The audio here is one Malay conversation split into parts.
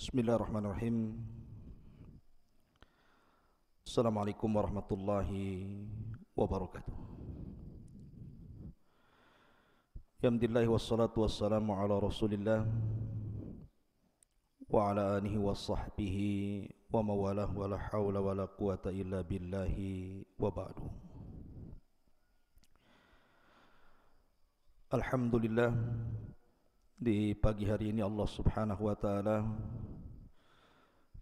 Bismillahirrahmanirrahim. Assalamualaikum warahmatullahi wabarakatuh. Alhamdulillah wassalatu wassalamu ala Rasulillah wa ala alihi wa sahbihi wa mawalah wa la hawla wa la quwata illa billahi wa ba'du. Alhamdulillah, di pagi hari ini Allah Subhanahu wa taala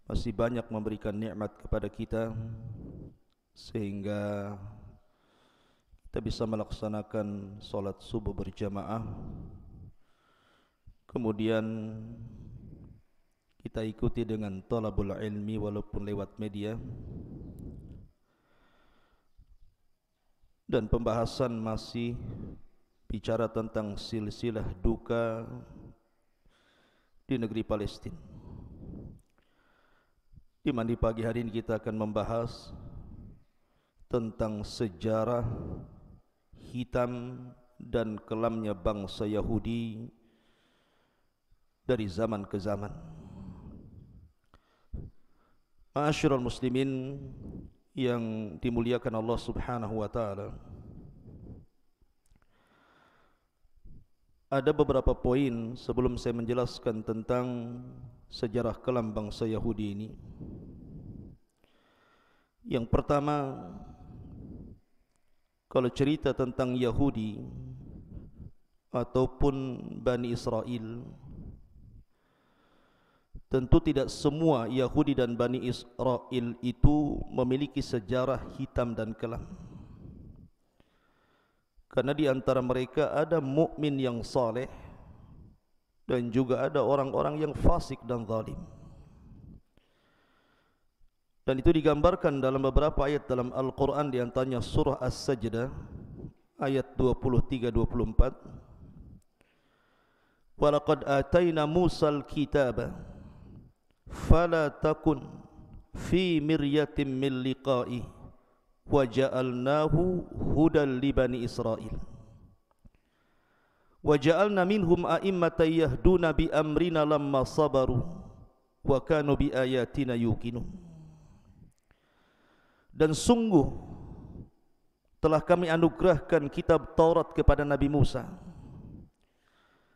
masih banyak memberikan nikmat kepada kita sehingga kita bisa melaksanakan salat subuh berjamaah. Kemudian kita ikuti dengan talabul ilmi walaupun lewat media. Dan pembahasan masih bicara tentang silsilah duka di negeri Palestina. Di mana di pagi hari ini kita akan membahas tentang sejarah hitam dan kelamnya bangsa Yahudi dari zaman ke zaman. Ma'asyiral muslimin yang dimuliakan Allah Subhanahu wa taala, ada beberapa poin sebelum saya menjelaskan tentang sejarah kelam bangsa Yahudi ini. Yang pertama, kalau cerita tentang Yahudi ataupun Bani Israel, tentu tidak semua Yahudi dan Bani Israel itu memiliki sejarah hitam dan kelam. Karena di antara mereka ada mukmin yang saleh dan juga ada orang-orang yang fasik dan zalim. Dan itu digambarkan dalam beberapa ayat dalam Al-Quran, di antaranya surah As-Sajdah ayat 23-24. Walaqad atayna Musal kitaba fala takun fi miryatin min liqa'i wa ja'alnahu hudan li bani Israil wa ja'alna minhum a'immatan yahduna bi amrina lamma sabaru wa kanu bi ayatina yuqinun. Dan sungguh telah kami anugerahkan kitab Taurat kepada Nabi Musa,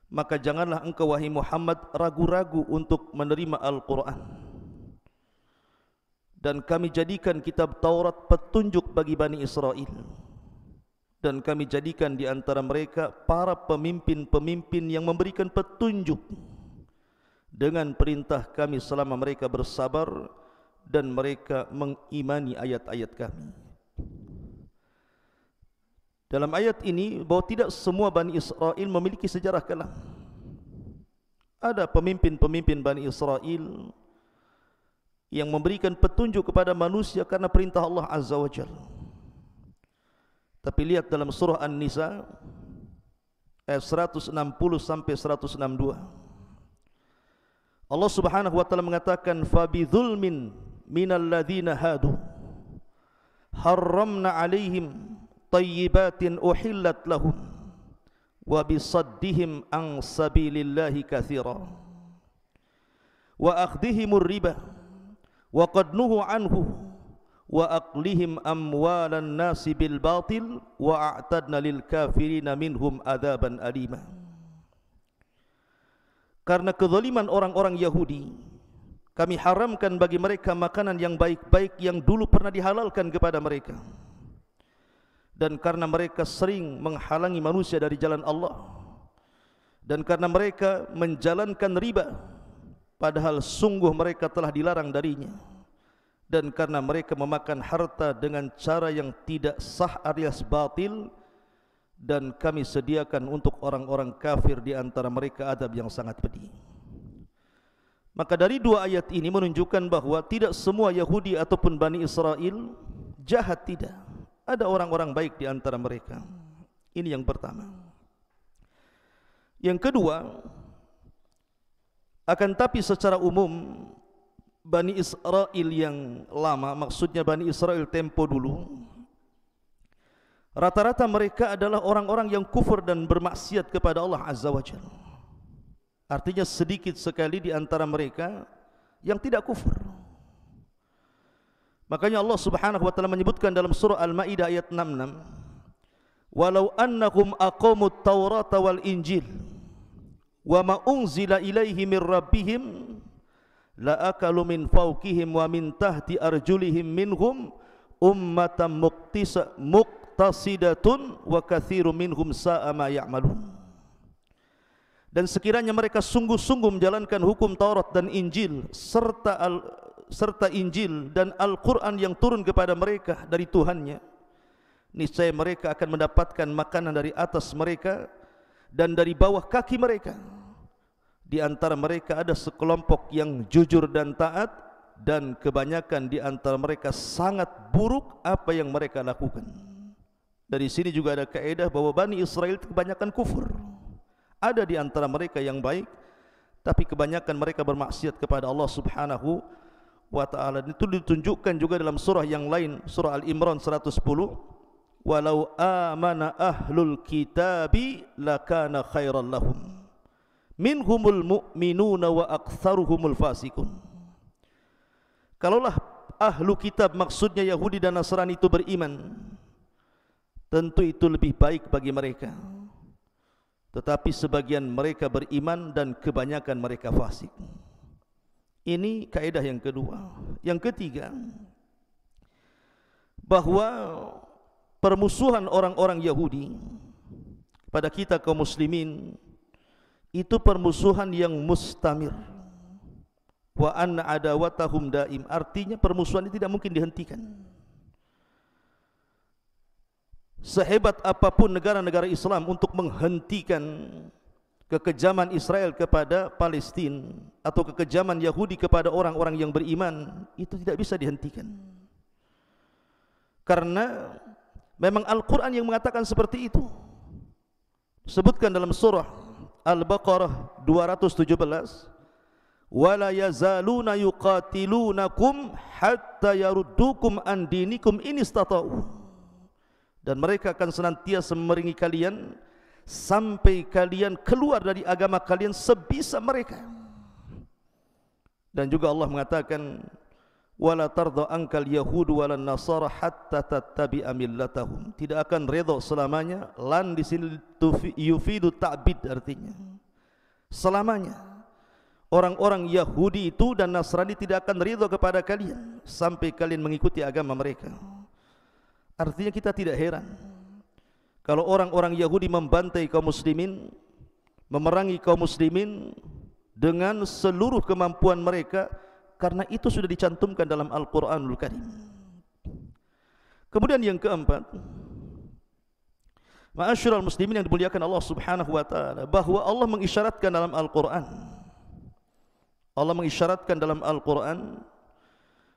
maka janganlah engkau wahai Muhammad ragu-ragu untuk menerima Al-Quran. Dan kami jadikan kitab Taurat petunjuk bagi Bani Israel, dan kami jadikan di antara mereka para pemimpin-pemimpin yang memberikan petunjuk dengan perintah kami selama mereka bersabar dan mereka mengimani ayat-ayat kami. Dalam ayat ini bahwa tidak semua Bani Israel memiliki sejarah kelam. Ada pemimpin-pemimpin Bani Israel yang memberikan petunjuk kepada manusia karena perintah Allah Azza wa Jalla. Tapi lihat dalam surah An-Nisa ayat 160 sampai 162. Allah Subhanahu wa taala mengatakan, "Fa bidzulmin minal ladzina hadu harramna 'alaihim thayyibatin uhillat lahum wa bisaddihim an sabilillahi katsira wa akhdhihimur riba wa qad nuhu anhu wa aqlihim amwalan nasi bil batil wa a'tadna lil kafirina minhum adzaban alima." Karena kezaliman orang-orang Yahudi, kami haramkan bagi mereka makanan yang baik-baik yang dulu pernah dihalalkan kepada mereka. Dan karena mereka sering menghalangi manusia dari jalan Allah, dan karena mereka menjalankan riba padahal sungguh mereka telah dilarang darinya, dan karena mereka memakan harta dengan cara yang tidak sah alias batil, dan kami sediakan untuk orang-orang kafir di antara mereka adab yang sangat pedih. Maka dari dua ayat ini menunjukkan bahwa tidak semua Yahudi ataupun Bani Israel jahat, tidak. Ada orang-orang baik di antara mereka. Ini yang pertama. Yang kedua, akan tapi secara umum Bani Israel yang lama, maksudnya Bani Israel tempo dulu, rata-rata mereka adalah orang-orang yang kufur dan bermaksiat kepada Allah Azza wa Jalla. Artinya sedikit sekali di antara mereka yang tidak kufur. Makanya Allah Subhanahu wa taala menyebutkan dalam surah Al-Maidah ayat 66, "Walau annahum aqamut Taurata wal Injil wa ma unzila ilaihi mir rabbihim la akalu min fawqihim wa min tahti arjulihim minhum ummatan muqtasidatun wa katsirum minhum sa'a ma ya'malun." Dan sekiranya mereka sungguh-sungguh menjalankan hukum Taurat dan Injil serta Injil dan Al-Quran yang turun kepada mereka dari Tuhannya, niscaya mereka akan mendapatkan makanan dari atas mereka dan dari bawah kaki mereka. Di antara mereka ada sekelompok yang jujur dan taat, dan kebanyakan di antara mereka sangat buruk apa yang mereka lakukan. Dari sini juga ada kaidah bahwa Bani Israel kebanyakan kufur. Ada di antara mereka yang baik, tapi kebanyakan mereka bermaksiat kepada Allah Subhanahu wa ta'ala. Itu ditunjukkan juga dalam surah yang lain, surah Al-Imran 110, "Walau amana ahlul kitabi lakana khairan lahum minhumul mu'minuna wa aktsaruhumul fasikun." Kalaulah ahlu kitab, maksudnya Yahudi dan Nasrani, itu beriman, tentu itu lebih baik bagi mereka. Tetapi sebagian mereka beriman dan kebanyakan mereka fasik. Ini kaidah yang kedua. Yang ketiga, bahwa permusuhan orang-orang Yahudi pada kita kaum muslimin itu permusuhan yang mustamir. Wa anna adawatahum daim, artinya permusuhan ini tidak mungkin dihentikan. Sehebat apapun negara-negara Islam untuk menghentikan kekejaman Israel kepada Palestina atau kekejaman Yahudi kepada orang-orang yang beriman, itu tidak bisa dihentikan. Karena memang Al-Quran yang mengatakan seperti itu. Sebutkan dalam surah Al-Baqarah 217, "Wala yazaluna yuqatilunakum hatta yaruddukum an dinikum in istata'u." Dan mereka akan senantiasa memerangi kalian sampai kalian keluar dari agama kalian sebisa mereka. Dan juga Allah mengatakan, "Wala tarda ankal yahudu walan nasara hatta tattabi'a millatahum." Tidak akan redha selamanya. Lan di sini yufidu ta'bid, artinya selamanya orang-orang Yahudi itu dan Nasrani tidak akan ridha kepada kalian sampai kalian mengikuti agama mereka. Artinya kita tidak heran kalau orang-orang Yahudi membantai kaum muslimin, memerangi kaum muslimin dengan seluruh kemampuan mereka, karena itu sudah dicantumkan dalam Al-Quranul Karim. Kemudian yang keempat, ma'asyiral muslimin yang dimuliakan Allah Subhanahu wa taala, bahwa Allah mengisyaratkan dalam Al-Quran, Allah mengisyaratkan dalam Al-Quran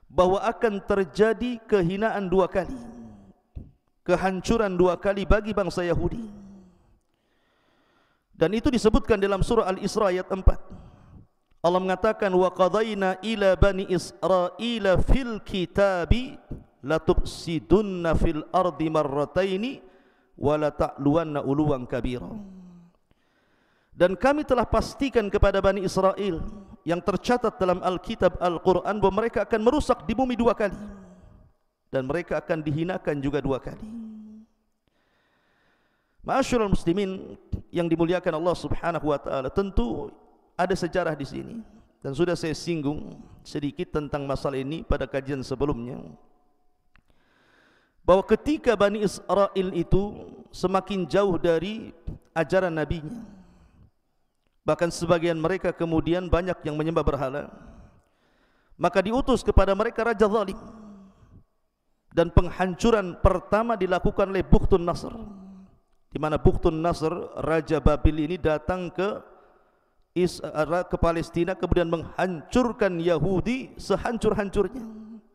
bahwa akan terjadi kehinaan dua kali, kehancuran dua kali bagi bangsa Yahudi. Dan itu disebutkan dalam surah Al-Isra ayat 4. Allah mengatakan, "Wa qadayna ila bani Israila fil kitabi latufsidunna fil ardi marrataini wa la ta'luwanna uluwan kabira." Dan kami telah pastikan kepada Bani Israel yang tercatat dalam Alkitab Al-Quran bahwa mereka akan merusak di bumi dua kali, dan mereka akan dihinakan juga dua kali. Ma'asyiral muslimin yang dimuliakan Allah Subhanahu wa taala, tentu ada sejarah di sini, dan sudah saya singgung sedikit tentang masalah ini pada kajian sebelumnya, bahwa ketika Bani Israel itu semakin jauh dari ajaran nabinya, bahkan sebagian mereka kemudian banyak yang menyembah berhala, maka diutus kepada mereka raja zalim. Dan penghancuran pertama dilakukan oleh Bukhtun Nasr, di mana Bukhtun Nasr, Raja Babil ini datang ke Palestina, kemudian menghancurkan Yahudi sehancur-hancurnya.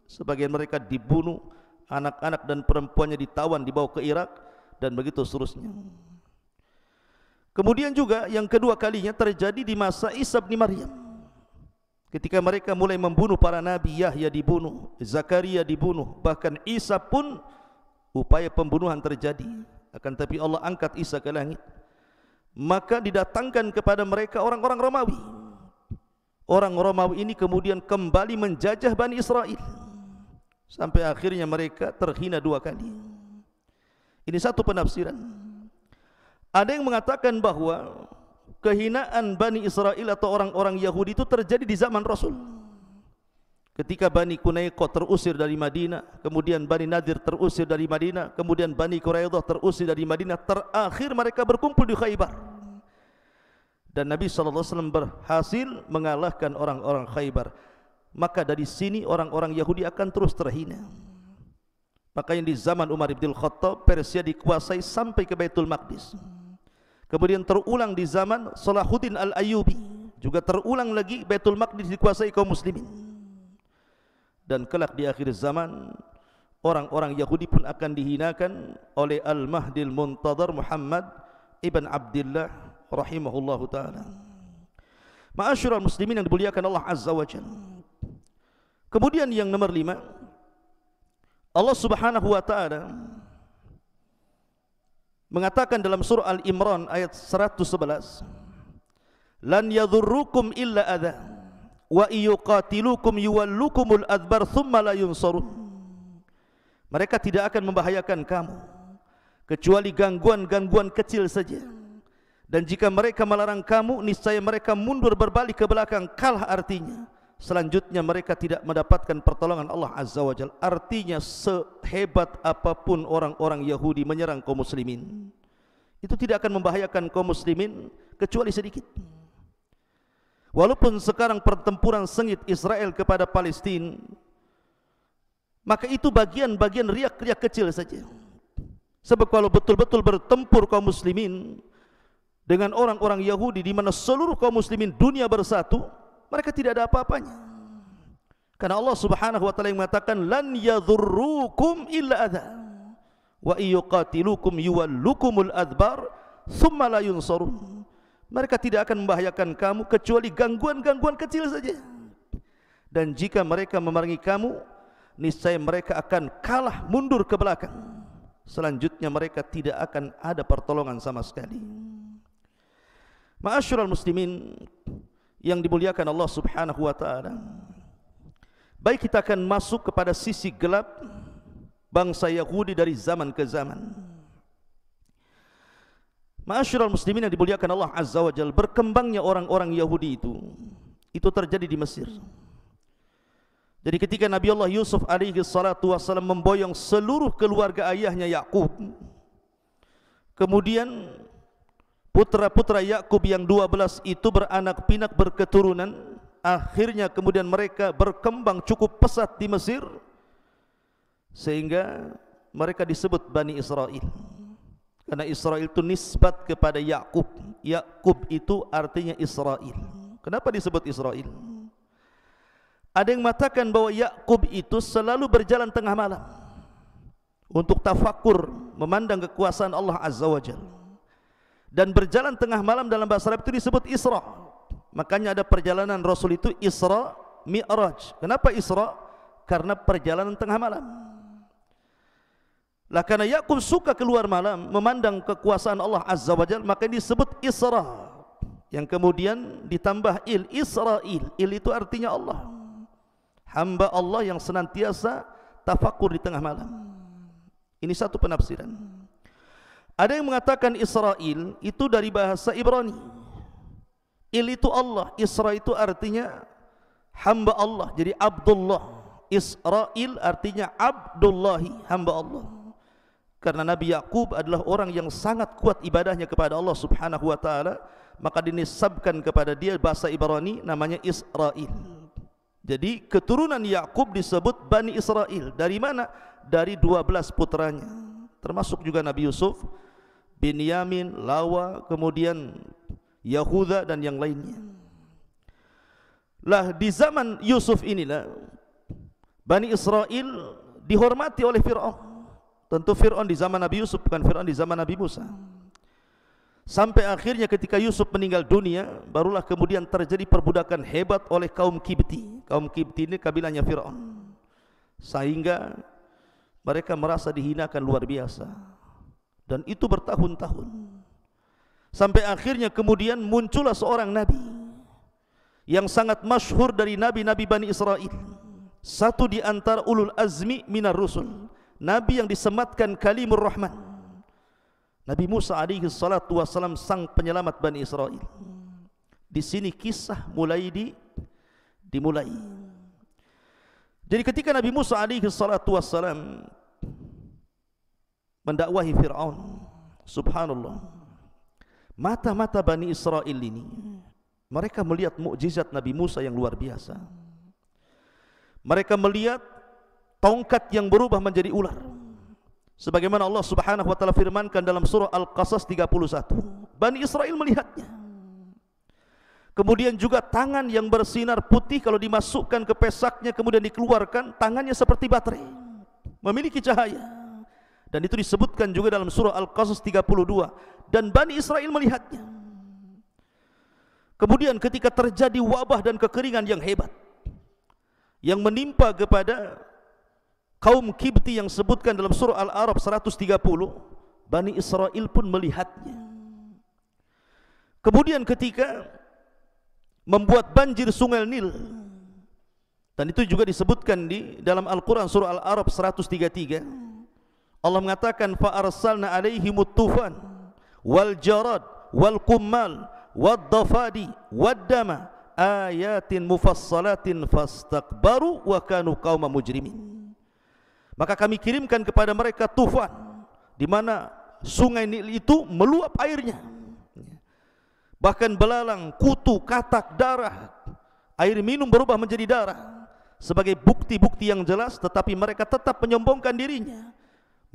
Sebagian mereka dibunuh, anak-anak dan perempuannya ditawan, dibawa ke Irak, dan begitu seterusnya. Kemudian juga yang kedua kalinya terjadi di masa Isa bin Maryam, ketika mereka mulai membunuh para nabi. Yahya dibunuh, Zakaria dibunuh, bahkan Isa pun upaya pembunuhan terjadi. Akan tapi Allah angkat Isa ke langit. Maka didatangkan kepada mereka orang-orang Romawi, orang Romawi ini kemudian kembali menjajah Bani Israel sampai akhirnya mereka terhina 2 kali. Ini satu penafsiran. Ada yang mengatakan bahwa kehinaan Bani Israel atau orang-orang Yahudi itu terjadi di zaman Rasul. Ketika Bani Qunaiqah terusir dari Madinah, kemudian Bani Nadir terusir dari Madinah, kemudian Bani Quraidah terusir dari Madinah, terakhir mereka berkumpul di Khaybar. Dan Nabi SAW berhasil mengalahkan orang-orang Khaybar. Maka dari sini orang-orang Yahudi akan terus terhina. Makanya di zaman Umar bin Khattab, Persia dikuasai sampai ke Baitul Maqdis. Kemudian terulang di zaman Salahuddin Al-Ayyubi, juga terulang lagi Baitul Maqdis dikuasai kaum muslimin. Dan kelak di akhir zaman orang-orang Yahudi pun akan dihinakan oleh Al-Mahdil Muntadhar Muhammad ibn Abdullah rahimahullahu ta'ala. Ma'asyiral muslimin yang dimuliakan Allah Azza wa Jalla. Kemudian yang nomor 5, Allah Subhanahu wa ta'ala mengatakan dalam surah Al-Imran ayat 111, lan yadhurrukum illa adha wa yuqatilukum yuwallukumul adbar thumma la yunsarun. Mereka tidak akan membahayakan kamu kecuali gangguan-gangguan kecil saja, dan jika mereka melarang kamu, niscaya mereka mundur berbalik ke belakang, kalah artinya selanjutnya mereka tidak mendapatkan pertolongan Allah Azza wa Jalla. Artinya sehebat apapun orang-orang Yahudi menyerang kaum muslimin, itu tidak akan membahayakan kaum muslimin kecuali sedikit. Walaupun sekarang pertempuran sengit Israel kepada Palestina, maka itu bagian-bagian riak-riak kecil saja. Sebab kalau betul-betul bertempur kaum muslimin dengan orang-orang Yahudi, di mana seluruh kaum muslimin dunia bersatu, mereka tidak ada apa-apanya. Karena Allah Subhanahu wa ta'ala yang mengatakan lan yadhurrukum illa adha wa yuqatilukum yuwallukumul adbar thumma la yunsarun. Mereka tidak akan membahayakan kamu kecuali gangguan-gangguan kecil saja. Dan jika mereka memerangi kamu, niscaya mereka akan kalah, mundur ke belakang. Selanjutnya mereka tidak akan ada pertolongan sama sekali. Ma'asyiral muslimin yang dimuliakan Allah Subhanahu wa ta'ala, baik kita akan masuk kepada sisi gelap bangsa Yahudi dari zaman ke zaman. Ma'asyiral muslimin yang dimuliakan Allah Azza wa Jalla, berkembangnya orang-orang Yahudi itu terjadi di Mesir. Jadi ketika Nabi Allah Yusuf alaihi salatu wassalam memboyong seluruh keluarga ayahnya Yakub, kemudian putra-putra Yakub yang 12 itu beranak pinak, berketurunan, akhirnya kemudian mereka berkembang cukup pesat di Mesir, sehingga mereka disebut Bani Israel. Karena Israel itu nisbat kepada Yakub. Yakub itu artinya Israel. Kenapa disebut Israel? Ada yang mengatakan bahwa Yakub itu selalu berjalan tengah malam untuk tafakur, memandang kekuasaan Allah Azza wa Jalla. Dan berjalan tengah malam dalam bahasa Arab itu disebut Isra. Makanya ada perjalanan Rasul itu Isra Mi'raj. Kenapa Isra? Karena perjalanan tengah malam. Lah karena Yakub suka keluar malam memandang kekuasaan Allah Azza wa Jalla, maka disebut Isra, yang kemudian ditambah il, Israel. Il itu artinya Allah, hamba Allah yang senantiasa tafakur di tengah malam. Ini satu penafsiran. Ada yang mengatakan Israel itu dari bahasa Ibrani. Il itu Allah, Isra itu artinya hamba Allah, jadi Abdullah. Israel artinya Abdullahi, hamba Allah. Karena Nabi Yakub adalah orang yang sangat kuat ibadahnya kepada Allah Subhanahu wa ta'ala, maka dinisabkan kepada dia bahasa Ibrani namanya Israel. Jadi keturunan Yakub disebut Bani Israel. Dari mana? Dari 12 putranya, termasuk juga Nabi Yusuf, Binyamin, Lawa, kemudian Yahuda dan yang lainnya. Lah di zaman Yusuf inilah Bani Israel dihormati oleh Fir'aun. Tentu Fir'aun di zaman Nabi Yusuf, bukan Fir'aun di zaman Nabi Musa. Sampai akhirnya ketika Yusuf meninggal dunia, barulah kemudian terjadi perbudakan hebat oleh kaum Kibti. Kaum Kibti ini kabilahnya Fir'aun, sehingga mereka merasa dihinakan luar biasa. Dan itu bertahun-tahun. Sampai akhirnya kemudian muncullah seorang Nabi yang sangat masyhur dari nabi-nabi Bani Israel, satu di antara ulul azmi minar rusul, nabi yang disematkan kalimur rahman, Nabi Musa alaihi salatu wassalam, sang penyelamat Bani Israel. Di sini kisah dimulai. Jadi ketika Nabi Musa alaihi salatu wassalam mendakwahi Fir'aun, subhanallah, mata-mata Bani Israel ini, mereka melihat mukjizat Nabi Musa yang luar biasa. Mereka melihat tongkat yang berubah menjadi ular, sebagaimana Allah subhanahu wa ta'ala firmankan dalam surah Al-Qasas 31. Bani Israel melihatnya. Kemudian juga tangan yang bersinar putih, kalau dimasukkan ke pesaknya kemudian dikeluarkan, tangannya seperti baterai, memiliki cahaya. Dan itu disebutkan juga dalam surah Al-Qasas 32. Dan Bani Israel melihatnya. Kemudian ketika terjadi wabah dan kekeringan yang hebat yang menimpa kepada kaum Kibti yang sebutkan dalam surah Al-A'raf 130, Bani Israel pun melihatnya. Kemudian ketika membuat banjir sungai Nil, dan itu juga disebutkan di dalam Al-Quran surah Al-A'raf 133, Allah mengatakan fa arsalna alaihimut tufan wal jarad wal qummal wad dafadi wad dama ayatin mufassalatin fastakbaru wa kanu qauman mujrimin. Maka kami kirimkan kepada mereka tufan, di mana sungai Nil itu meluap airnya, bahkan belalang, kutu, katak, darah, air minum berubah menjadi darah, sebagai bukti-bukti yang jelas. Tetapi mereka tetap menyombongkan dirinya.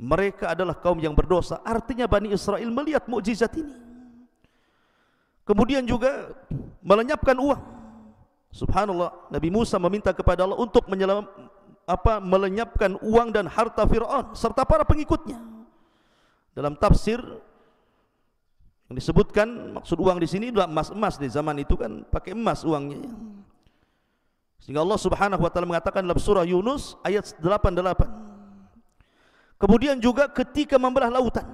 Mereka adalah kaum yang berdosa. Artinya Bani Israel melihat mukjizat ini. Kemudian juga melenyapkan uang. Subhanallah, Nabi Musa meminta kepada Allah untuk melenyapkan uang dan harta Fir'aun serta para pengikutnya. Dalam tafsir yang disebutkan, maksud uang di sini adalah emas. Di zaman itu kan pakai emas uangnya. Sehingga Allah Subhanahu wa taala mengatakan dalam surah Yunus ayat 88. Kemudian juga ketika membelah lautan,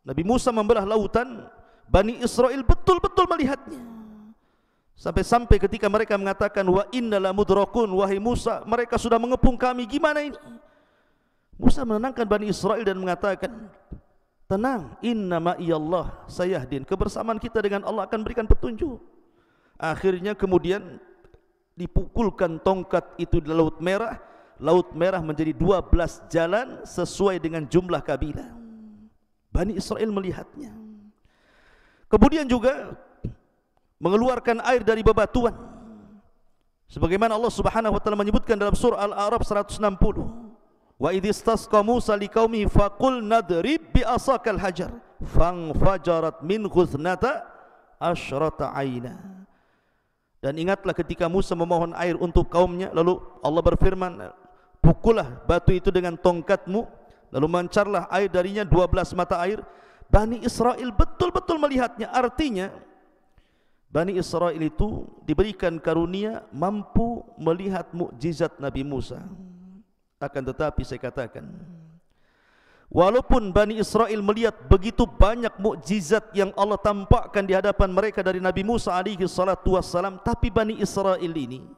Nabi Musa membelah lautan, Bani Israel betul-betul melihatnya. Sampai-sampai ketika mereka mengatakan wa inna la mudrakun, wahai Musa, mereka sudah mengepung kami, gimana ini? Musa menenangkan Bani Israel dan mengatakan, tenang, inna ma'iyallah sayahdin, kebersamaan kita dengan Allah akan berikan petunjuk. Akhirnya kemudian dipukulkan tongkat itu di Laut Merah. Laut Merah menjadi 12 jalan sesuai dengan jumlah kabilah. Bani Israel melihatnya. Kemudian juga mengeluarkan air dari bebatuan, sebagaimana Allah Subhanahu wa taala menyebutkan dalam surah Al-A'raf 160. Wa idh istasqa Musa liqaumihi faqul nadrib bi asakal hajar fanfajarat min khuthnata asyrata aina. Dan ingatlah ketika Musa memohon air untuk kaumnya, lalu Allah berfirman, pukullah batu itu dengan tongkatmu, lalu mancarlah air darinya 12 mata air. Bani Israel betul-betul melihatnya. Artinya Bani Israel itu diberikan karunia mampu melihat mukjizat Nabi Musa. Akan tetapi saya katakan, walaupun Bani Israel melihat begitu banyak mukjizat yang Allah tampakkan di hadapan mereka dari Nabi Musa alaihi salatu wassalam, tapi Bani Israel ini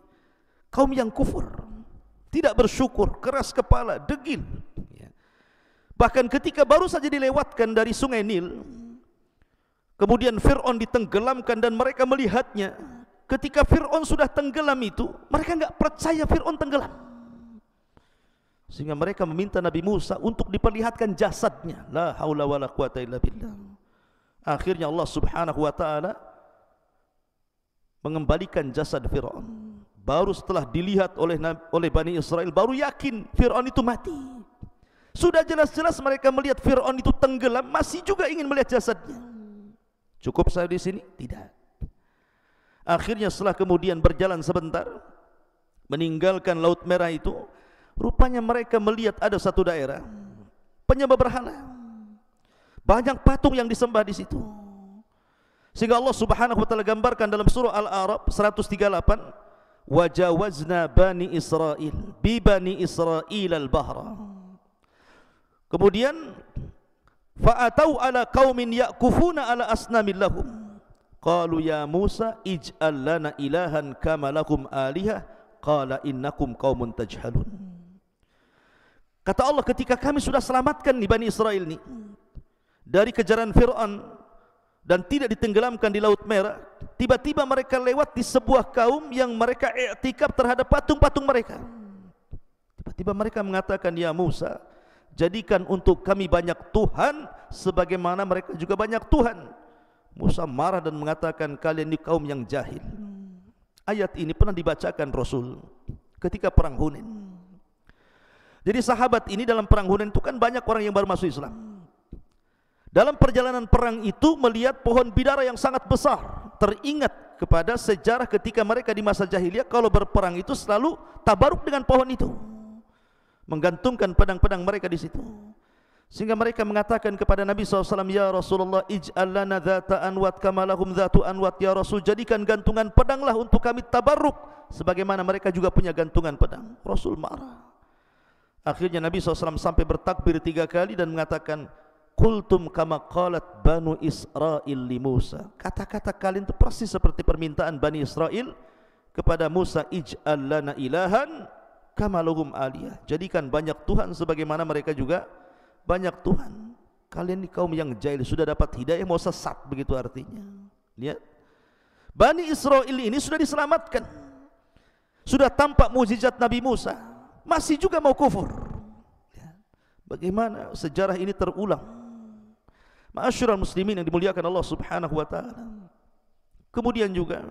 kaum yang kufur, tidak bersyukur, keras kepala, degil. Bahkan ketika baru saja dilewatkan dari sungai Nil, kemudian Fir'aun ditenggelamkan dan mereka melihatnya. Ketika Fir'aun sudah tenggelam itu, mereka enggak percaya Fir'aun tenggelam, sehingga mereka meminta Nabi Musa untuk diperlihatkan jasadnya. La haula wala quwata illa billah. Akhirnya Allah Subhanahu wa taala mengembalikan jasad Fir'aun. Baru setelah dilihat oleh Bani Israel, baru yakin Fir'aun itu mati. Sudah jelas-jelas mereka melihat Fir'aun itu tenggelam, masih juga ingin melihat jasadnya. Cukup saya di sini? Tidak. Akhirnya setelah kemudian berjalan sebentar, meninggalkan Laut Merah itu, rupanya mereka melihat ada satu daerah penyembah berhala. Banyak patung yang disembah di situ. Sehingga Allah Subhanahu wa taala gambarkan dalam surah Al-A'raf 138, wajawazna bani Israil bi bani Israil al-bahra. Kemudian fa'atau ala qaumin yaqufuna ala asnamil lahum qalu ya Musa ij'al lana ilahan kama lakum alihah qala innakum qaumun tajhalun. Kata Allah, ketika kami sudah selamatkan nih Bani Israel ini dari kejaran Fir'aun dan tidak ditenggelamkan di Laut Merah, tiba-tiba mereka lewat di sebuah kaum yang mereka i'tikaf terhadap patung-patung mereka. Tiba-tiba mereka mengatakan, ya Musa, jadikan untuk kami banyak Tuhan sebagaimana mereka juga banyak Tuhan. Musa marah dan mengatakan, kalian ini kaum yang jahil. Ayat ini pernah dibacakan Rasul ketika perang Hunain. Jadi sahabat ini dalam perang Hunain itu kan banyak orang yang baru masuk Islam. Dalam perjalanan perang itu melihat pohon bidara yang sangat besar. Teringat kepada sejarah ketika mereka di masa jahiliyah kalau berperang itu selalu tabaruk dengan pohon itu, menggantungkan pedang-pedang mereka di situ. Sehingga mereka mengatakan kepada Nabi SAW, ya Rasulullah ij'al lana dhata anwat kama lahum dhatu anwat. Ya Rasul, jadikan gantungan pedanglah untuk kami tabarruk sebagaimana mereka juga punya gantungan pedang. Rasul marah. Akhirnya Nabi SAW sampai bertakbir 3 kali dan mengatakan, qultum kama qalat Banu Israel li Musa. Kata-kata kalian itu persis seperti permintaan Bani Israel kepada Musa, ij'al lana ilahan kama lahum aliyah. Jadikan banyak Tuhan sebagaimana mereka juga banyak Tuhan. Kalian ini kaum yang jahil, sudah dapat hidayah mau sesat, begitu artinya. Lihat, Bani Israel ini sudah diselamatkan, sudah tampak mukjizat Nabi Musa, masih juga mau kufur. Bagaimana sejarah ini terulang? Ma'asyiral muslimin yang dimuliakan Allah Subhanahu wa taala. Kemudian juga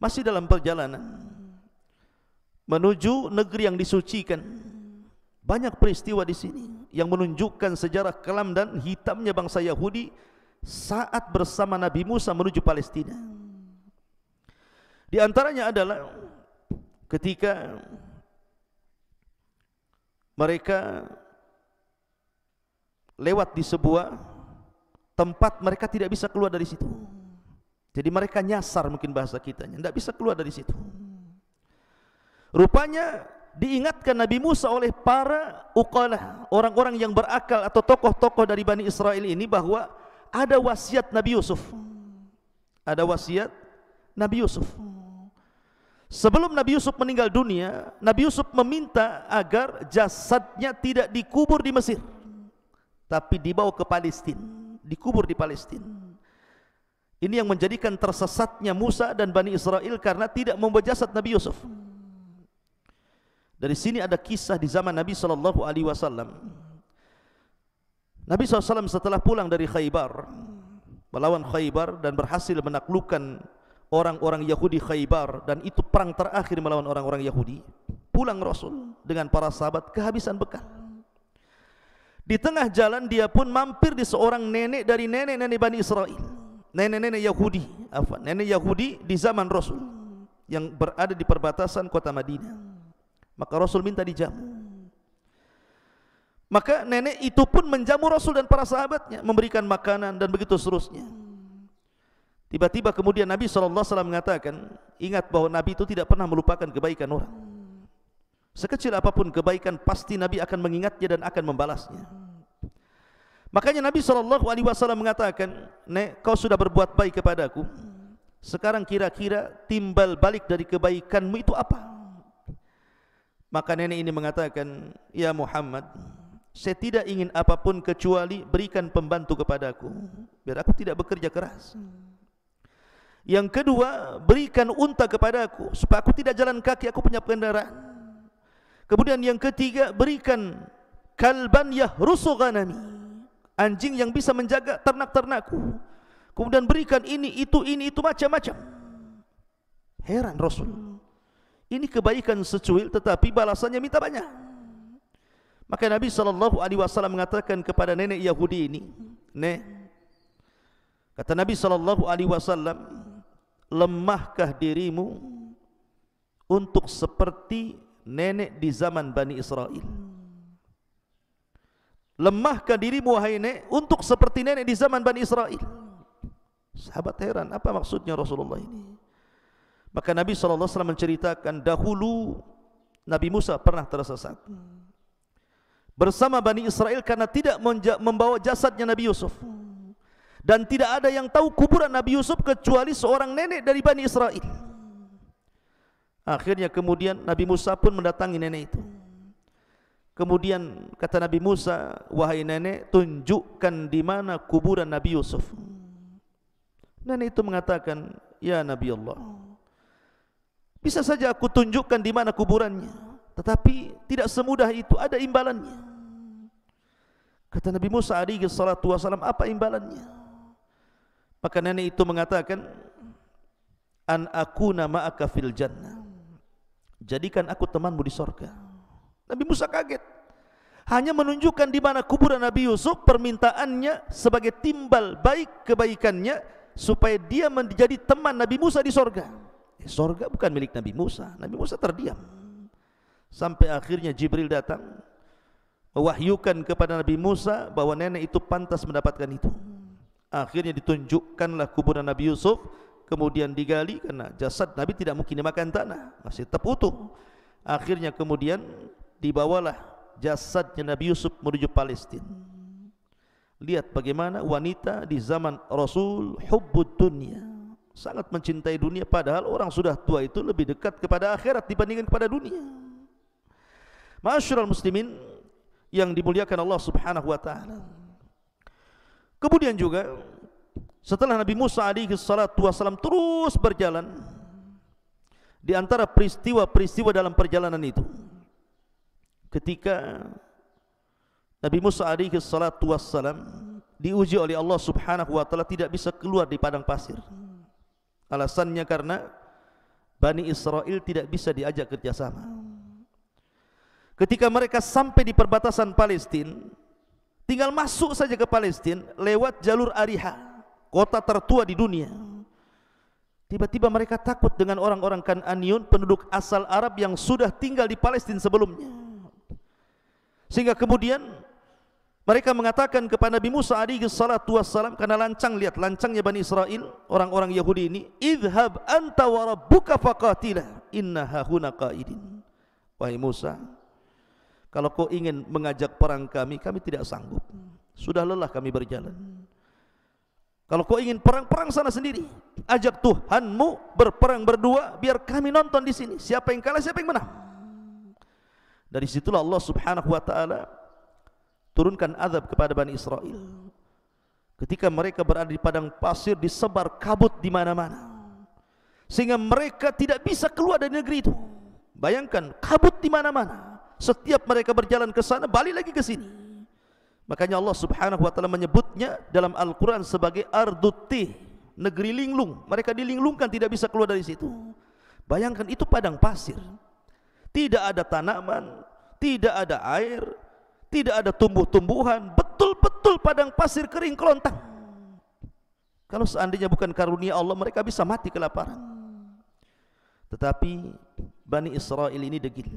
masih dalam perjalanan menuju negeri yang disucikan, banyak peristiwa di sini yang menunjukkan sejarah kelam dan hitamnya bangsa Yahudi saat bersama Nabi Musa menuju Palestina. Di antaranya adalah ketika mereka lewat di sebuah tempat mereka tidak bisa keluar dari situ. Jadi mereka nyasar, mungkin bahasa kitanya, tidak bisa keluar dari situ. Rupanya diingatkan Nabi Musa oleh para uqalah, orang-orang yang berakal atau tokoh-tokoh dari Bani Israel ini, bahwa ada wasiat Nabi Yusuf. Ada wasiat Nabi Yusuf. Sebelum Nabi Yusuf meninggal dunia, Nabi Yusuf meminta agar jasadnya tidak dikubur di Mesir, tapi dibawa ke Palestina, dikubur di Palestina. Ini yang menjadikan tersesatnya Musa dan Bani Israel karena tidak membawa jasad Nabi Yusuf. Dari sini ada kisah di zaman Nabi SAW. Nabi SAW setelah pulang dari Khaybar, melawan Khaybar dan berhasil menaklukkan orang-orang Yahudi Khaybar, dan itu perang terakhir melawan orang-orang Yahudi. Pulang Rasul dengan para sahabat kehabisan bekal. Di tengah jalan dia pun mampir di seorang nenek dari nenek-nenek Bani Israel, nenek-nenek Yahudi, nenek Yahudi di zaman Rasul yang berada di perbatasan kota Madinah. Maka Rasul minta dijamu. Maka nenek itu pun menjamu Rasul dan para sahabatnya, memberikan makanan dan begitu seterusnya. Tiba-tiba kemudian Nabi SAW mengatakan, ingat bahwa Nabi itu tidak pernah melupakan kebaikan orang. Sekecil apapun kebaikan, pasti Nabi akan mengingatnya dan akan membalasnya. Makanya Nabi SAW mengatakan, nek, kau sudah berbuat baik kepadaku, sekarang kira-kira timbal balik dari kebaikanmu itu apa? Maka nenek ini mengatakan, ya Muhammad, saya tidak ingin apapun kecuali berikan pembantu kepadaku, biar aku tidak bekerja keras. Yang kedua, berikan unta kepadaku supaya aku tidak jalan kaki, aku punya kendaraan. Kemudian yang ketiga, berikan kalban yahrusu ghanami, anjing yang bisa menjaga ternak-ternakku. Kemudian berikan ini, itu macam-macam. Heran Rasul, ini kebaikan secuil tetapi balasannya minta banyak. Maka Nabi SAW mengatakan kepada nenek Yahudi ini, nek, kata Nabi SAW, lemahkah dirimu untuk seperti nenek di zaman Bani Israel? Lemahkah dirimu wahai nenek untuk seperti nenek di zaman Bani Israel? Sahabat heran, apa maksudnya Rasulullah ini? Maka Nabi SAW menceritakan, dahulu Nabi Musa pernah tersesat bersama Bani Israel karena tidak membawa jasadnya Nabi Yusuf. dan tidak ada yang tahu kuburan Nabi Yusuf kecuali seorang nenek dari Bani Israel. Akhirnya kemudian Nabi Musa pun mendatangi nenek itu. Kemudian kata Nabi Musa, wahai nenek, tunjukkan di mana kuburan Nabi Yusuf. Nenek itu mengatakan, ya Nabi Allah, bisa saja aku tunjukkan di mana kuburannya, tetapi tidak semudah itu, ada imbalannya. Kata Nabi Musa alaihi salatu wasalam, apa imbalannya? Maka nenek itu mengatakan, an akuna ma'aka fil jannah, jadikan aku temanmu di sorga. Nabi Musa kaget, hanya menunjukkan di mana kuburan Nabi Yusuf, permintaannya sebagai timbal baik kebaikannya supaya dia menjadi teman Nabi Musa di sorga. Sorga bukan milik Nabi Musa. Nabi Musa terdiam sampai akhirnya Jibril datang mewahyukan kepada Nabi Musa bahwa nenek itu pantas mendapatkan itu. Akhirnya ditunjukkanlah kuburan Nabi Yusuf, kemudian digali karena jasad Nabi tidak mungkin dimakan tanah, masih tetap utuh. Akhirnya kemudian dibawalah jasadnya Nabi Yusuf menuju Palestina. Lihat bagaimana wanita di zaman Rasul hubbud dunya, sangat mencintai dunia, padahal orang sudah tua itu lebih dekat kepada akhirat dibandingkan kepada dunia. Ma'asyiral muslimin yang dimuliakan Allah Subhanahu wa taala. Kemudian juga setelah Nabi Musa alaihi salatu wasallam terus berjalan, di antara peristiwa-peristiwa dalam perjalanan itu, ketika Nabi Musa alaihi salatu wassalam diuji oleh Allah Subhanahu wa taala tidak bisa keluar di padang pasir. Alasannya karena Bani Israel tidak bisa diajak kerjasama. Ketika mereka sampai di perbatasan Palestina, tinggal masuk saja ke Palestina lewat jalur Ariha, kota tertua di dunia. Tiba-tiba mereka takut dengan orang-orang Kan'aniyun, penduduk asal Arab yang sudah tinggal di Palestina sebelumnya. Sehingga kemudian mereka mengatakan kepada Nabi Musa alaihi salatu wassalam, karena lancang, lihat lancangnya Bani Israel, orang-orang Yahudi ini, idhab anta wa rabbuka faqatila inna hahuna qaidin. Wahai Musa, kalau kau ingin mengajak perang kami tidak sanggup, sudah lelah kami berjalan. Kalau kau ingin perang sana sendiri, ajak Tuhanmu berperang berdua, biar kami nonton di sini, siapa yang kalah siapa yang menang. Dari situlah Allah Subhanahu wa taala turunkan azab kepada Bani Israel. Ketika mereka berada di padang pasir, disebar kabut di mana-mana, sehingga mereka tidak bisa keluar dari negeri itu. Bayangkan, kabut di mana-mana. Setiap mereka berjalan ke sana, balik lagi ke sini. Makanya Allah Subhanahu wa taala menyebutnya dalam Al-Qur'an sebagai Ardutih, negeri linglung. Mereka dilinglungkan, tidak bisa keluar dari situ. Bayangkan, itu padang pasir. Tidak ada tanaman, tidak ada air, tidak ada tumbuh-tumbuhan, betul-betul padang pasir kering kelontang. Kalau seandainya bukan karunia Allah, mereka bisa mati kelaparan. Tetapi Bani Israel ini degil.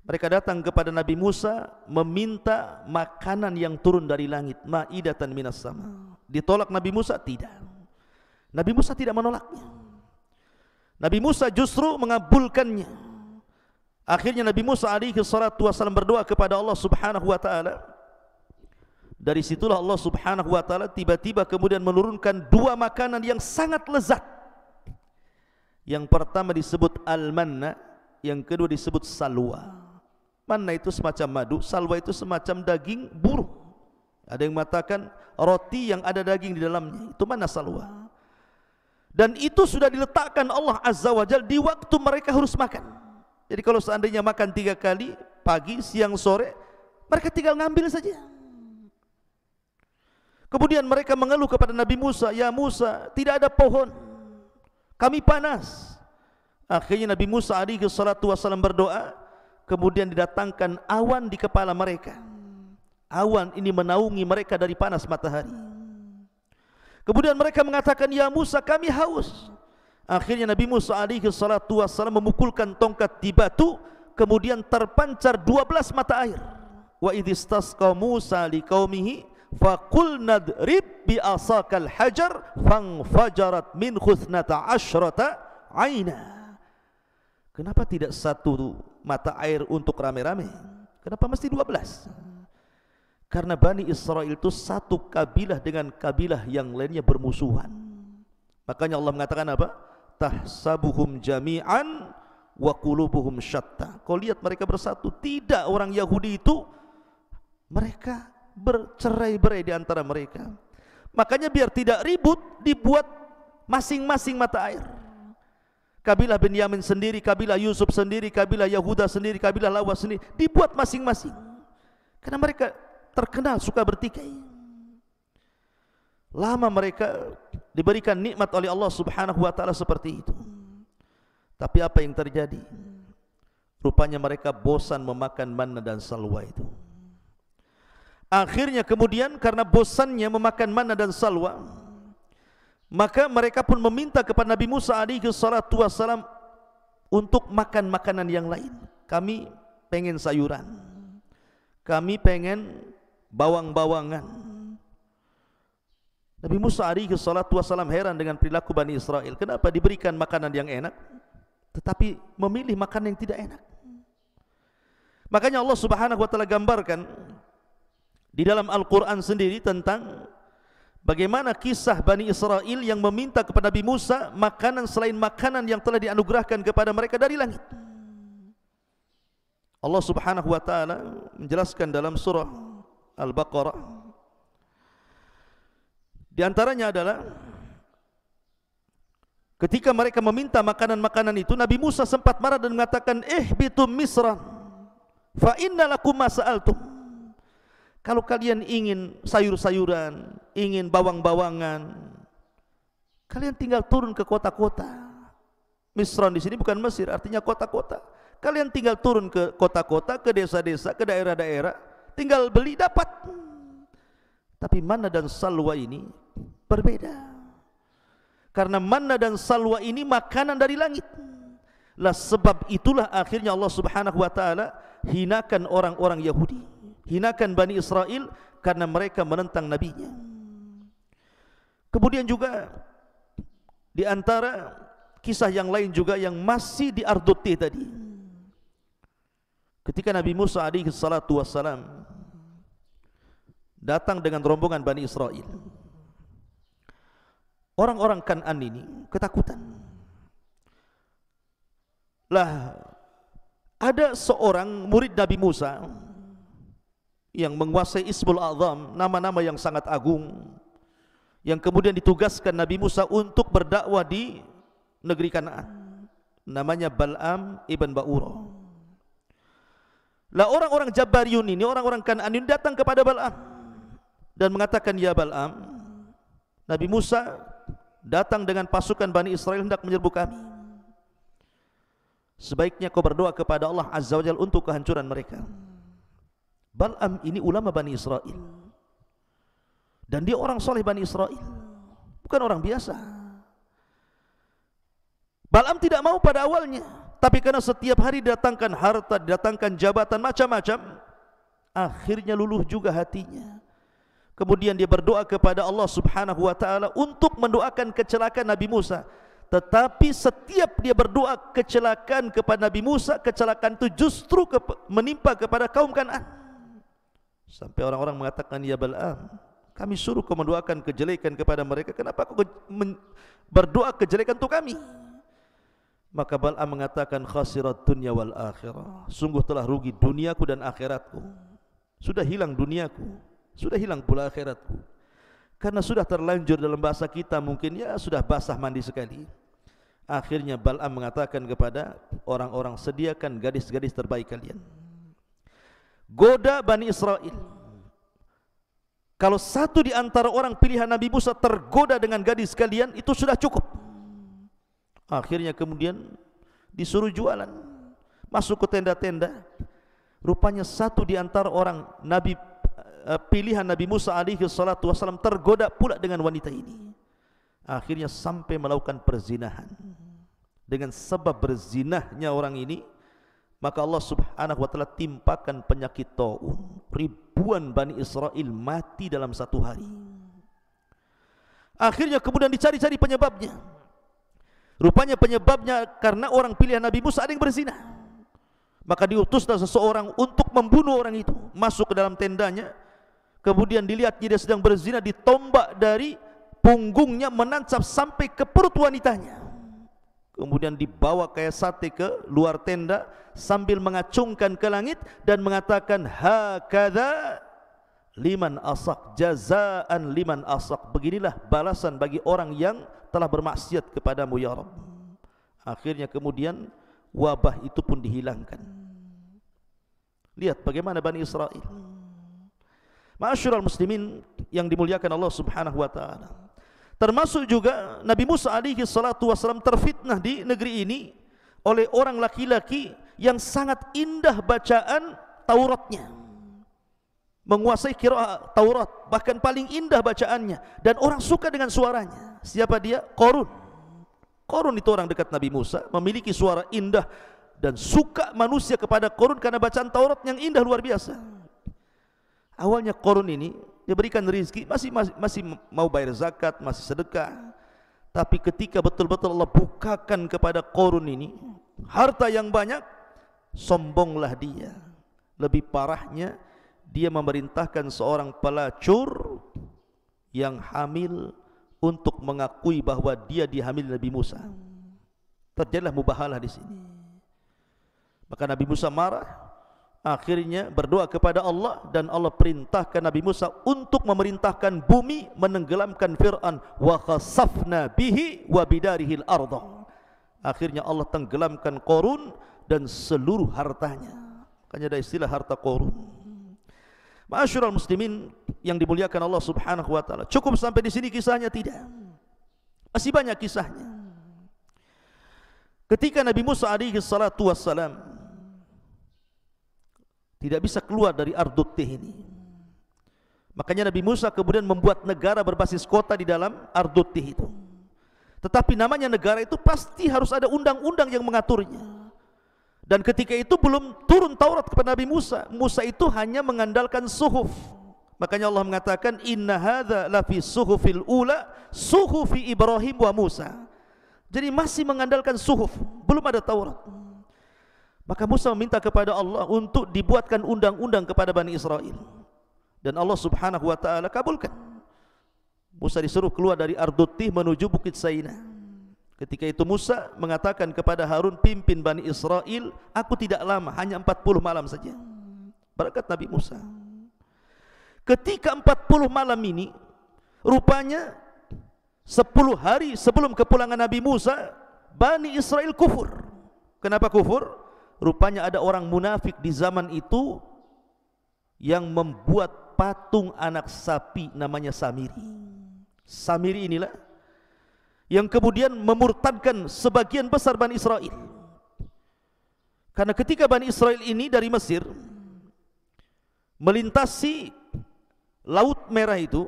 Mereka datang kepada Nabi Musa meminta makanan yang turun dari langit, ma'idatan minas sama. Ditolak Nabi Musa? Tidak. Nabi Musa tidak menolaknya. Nabi Musa justru mengabulkannya. Akhirnya Nabi Musa alaihi salatu wasallam berdoa kepada Allah Subhanahu wa taala. Dari situlah Allah Subhanahu wa taala tiba-tiba kemudian menurunkan dua makanan yang sangat lezat. Yang pertama disebut al-manna, yang kedua disebut salwa. Manna itu semacam madu, salwa itu semacam daging burung. Ada yang mengatakan roti yang ada daging di dalamnya, itu manna salwa. Dan itu sudah diletakkan Allah Azza wa Jalla di waktu mereka harus makan. Jadi kalau seandainya makan 3 kali, pagi, siang, sore, mereka tinggal ngambil saja. Kemudian mereka mengeluh kepada Nabi Musa, ya Musa, tidak ada pohon, kami panas. Akhirnya Nabi Musa alaihi salatu wasallam berdoa, kemudian didatangkan awan di kepala mereka. Awan ini menaungi mereka dari panas matahari. Kemudian mereka mengatakan, ya Musa, kami haus. Akhirnya Nabi Musa alaihi salatu wassalam memukulkan tongkat di batu, kemudian terpancar 12 mata air. Wa idhistasqa Musa liqaumihi faqul nadrib bi asakal hajar fangfajarat min khuthnata asyrata aina. Kenapa tidak satu mata air untuk rame-rame? Kenapa mesti 12? Karena Bani Israel itu satu kabilah dengan kabilah yang lainnya bermusuhan. Makanya Allah mengatakan apa? Tahsabuhum jami'an wa qulubuhum syatta. Kau lihat mereka bersatu. Tidak, orang Yahudi itu mereka bercerai-berai di antara mereka. Makanya biar tidak ribut, dibuat masing-masing mata air. Kabilah Benyamin sendiri, kabilah Yusuf sendiri, kabilah Yahuda sendiri, kabilah Lawas sendiri, dibuat masing-masing. Karena mereka terkenal suka bertikai. Lama mereka diberikan nikmat oleh Allah Subhanahu wa taala seperti itu. Tapi apa yang terjadi? Rupanya mereka bosan memakan manna dan salwa itu. Akhirnya kemudian karena bosannya memakan manna dan salwa, maka mereka pun meminta kepada Nabi Musa alaihi salatu wassalam untuk makan makanan yang lain. Kami pengen sayuran, kami pengen bawang-bawangan. Nabi Musa alaihi salatu wassalam heran dengan perilaku Bani Israel. Kenapa diberikan makanan yang enak tetapi memilih makanan yang tidak enak? Makanya Allah Subhanahu wa taala gambarkan di dalam Al-Quran sendiri tentang bagaimana kisah Bani Israel yang meminta kepada Nabi Musa makanan selain makanan yang telah dianugerahkan kepada mereka dari langit. Allah Subhanahu wa taala menjelaskan dalam surah Al-Baqarah, di antaranya adalah ketika mereka meminta makanan-makanan itu, Nabi Musa sempat marah dan mengatakan, ihbitum misran fa inna lakum ma sa'altum. Kalau kalian ingin sayur-sayuran, ingin bawang-bawangan, kalian tinggal turun ke kota-kota. Misran di sini bukan Mesir, artinya kota-kota. Kalian tinggal turun ke kota-kota, ke desa-desa, ke daerah-daerah, tinggal beli dapat. Tapi manna dan salwa ini berbeda. Karena manna dan salwa ini makanan dari langit. Lah sebab itulah akhirnya Allah Subhanahu wa taala hinakan orang-orang Yahudi, hinakan Bani Israel karena mereka menentang nabinya. Kemudian juga di antara kisah yang lain juga yang masih di Arduti tadi, ketika Nabi Musa alaihi salatu wassalam datang dengan rombongan Bani Israel, orang-orang Kan'an ini ketakutan. Lah ada seorang murid Nabi Musa yang menguasai Ismul A'zam, nama-nama yang sangat agung, yang kemudian ditugaskan Nabi Musa untuk berdakwah di negeri Kan'an. Namanya Bal'am ibn Ba'ura. Lah orang-orang Jabariyun ini, orang-orang Kan'an ini datang kepada Bal'am dan mengatakan, ya Bal'am, Nabi Musa datang dengan pasukan Bani Israel hendak menyerbu kami. Sebaiknya kau berdoa kepada Allah Azza wa Jalla untuk kehancuran mereka. Bal'am ini ulama Bani Israel, dan dia orang soleh Bani Israel, bukan orang biasa. Bal'am tidak mau pada awalnya, tapi karena setiap hari didatangkan harta, didatangkan jabatan macam-macam, akhirnya luluh juga hatinya. Kemudian dia berdoa kepada Allah Subhanahu wa taala untuk mendoakan kecelakaan Nabi Musa. Tetapi setiap dia berdoa kecelakaan kepada Nabi Musa, kecelakaan itu justru menimpa kepada kaum Kan'an. Sampai orang-orang mengatakan, ya Bal'am, kami suruh kau mendoakan kejelekan kepada mereka, kenapa kau berdoa kejelekan untuk kami? Maka Bal'am mengatakan, khasirat dunya wal akhirah, sungguh telah rugi duniaku dan akhiratku. Sudah hilang duniaku, sudah hilang pula akhiratku. Karena sudah terlanjur, dalam bahasa kita mungkin ya sudah basah mandi sekali. Akhirnya Bal'am mengatakan kepada orang-orang, sediakan gadis-gadis terbaik kalian, goda Bani Israel. Kalau satu di antara orang pilihan Nabi Musa tergoda dengan gadis kalian, itu sudah cukup. Akhirnya kemudian disuruh jualan, masuk ke tenda-tenda. Rupanya satu di antara orang Nabi pilihan Nabi Musa alaihi salatu wassalam tergoda pula dengan wanita ini. Akhirnya sampai melakukan perzinahan. Dengan sebab berzinahnya orang ini, maka Allah Subhanahu wa taala timpakan penyakit taun. Ribuan Bani Israel mati dalam satu hari. Akhirnya kemudian dicari-cari penyebabnya. Rupanya penyebabnya karena orang pilihan Nabi Musa ada yang berzina. Maka diutuslah seseorang untuk membunuh orang itu, masuk ke dalam tendanya, kemudian dilihat dia sedang berzina, ditombak dari punggungnya menancap sampai ke perut wanitanya, kemudian dibawa kayak sate ke luar tenda sambil mengacungkan ke langit dan mengatakan, hakadha liman asak, jazaan liman asak, beginilah balasan bagi orang yang telah bermaksiat kepadamu ya Rabb. Akhirnya kemudian wabah itu pun dihilangkan. Lihat bagaimana Bani Israel. Ma'asyiral muslimin yang dimuliakan Allah Subhanahu wa taala. Termasuk juga Nabi Musa alaihi salatu wasallam terfitnah di negeri ini oleh orang laki-laki yang sangat indah bacaan Tauratnya, menguasai qiraat Taurat, bahkan paling indah bacaannya, dan orang suka dengan suaranya. Siapa dia? Qarun. Qarun itu orang dekat Nabi Musa, memiliki suara indah, dan suka manusia kepada Qarun karena bacaan Taurat yang indah luar biasa. Awalnya Qarun ini diberikan rezeki, masih mau bayar zakat, masih sedekah. Tapi ketika betul-betul Allah bukakan kepada Qarun ini harta yang banyak, sombonglah dia. Lebih parahnya, dia memerintahkan seorang pelacur yang hamil untuk mengakui bahwa dia dihamili Nabi Musa. Terjadilah mubahalah di sini. Maka Nabi Musa marah, akhirnya berdoa kepada Allah, dan Allah perintahkan Nabi Musa untuk memerintahkan bumi menenggelamkan Fir'aun. Wa khasafna bihi wa bidarihil arda. Akhirnya Allah tenggelamkan Qarun dan seluruh hartanya. Makanya ada istilah harta Qarun. Ma'asyiral muslimin yang dimuliakan Allah Subhanahu wa taala. Cukup sampai di sini kisahnya? Tidak. Masih banyak kisahnya. Ketika Nabi Musa alaihi salatu wassalam tidak bisa keluar dari Ardut Tih ini, makanya Nabi Musa kemudian membuat negara berbasis kota di dalam Ardut Tih itu. Tetapi namanya negara itu pasti harus ada undang-undang yang mengaturnya. Dan ketika itu belum turun Taurat kepada Nabi Musa. Musa itu hanya mengandalkan suhuf. Makanya Allah mengatakan, inna hadza lafi suhufil ula suhufi Ibrahim wa Musa. Jadi masih mengandalkan suhuf, belum ada Taurat. Maka Musa meminta kepada Allah untuk dibuatkan undang-undang kepada Bani Israel, dan Allah Subhanahu wa taala kabulkan. Musa disuruh keluar dari Ardut Tih menuju Bukit Saina. Ketika itu Musa mengatakan kepada Harun, pimpin Bani Israel, aku tidak lama, hanya 40 malam saja. Berkat Nabi Musa. Ketika 40 malam ini, rupanya 10 hari sebelum kepulangan Nabi Musa, Bani Israel kufur. Kenapa kufur? Rupanya ada orang munafik di zaman itu yang membuat patung anak sapi namanya Samiri. Samiri inilah yang kemudian memurtadkan sebagian besar Bani Israel. Karena ketika Bani Israel ini dari Mesir melintasi Laut Merah itu,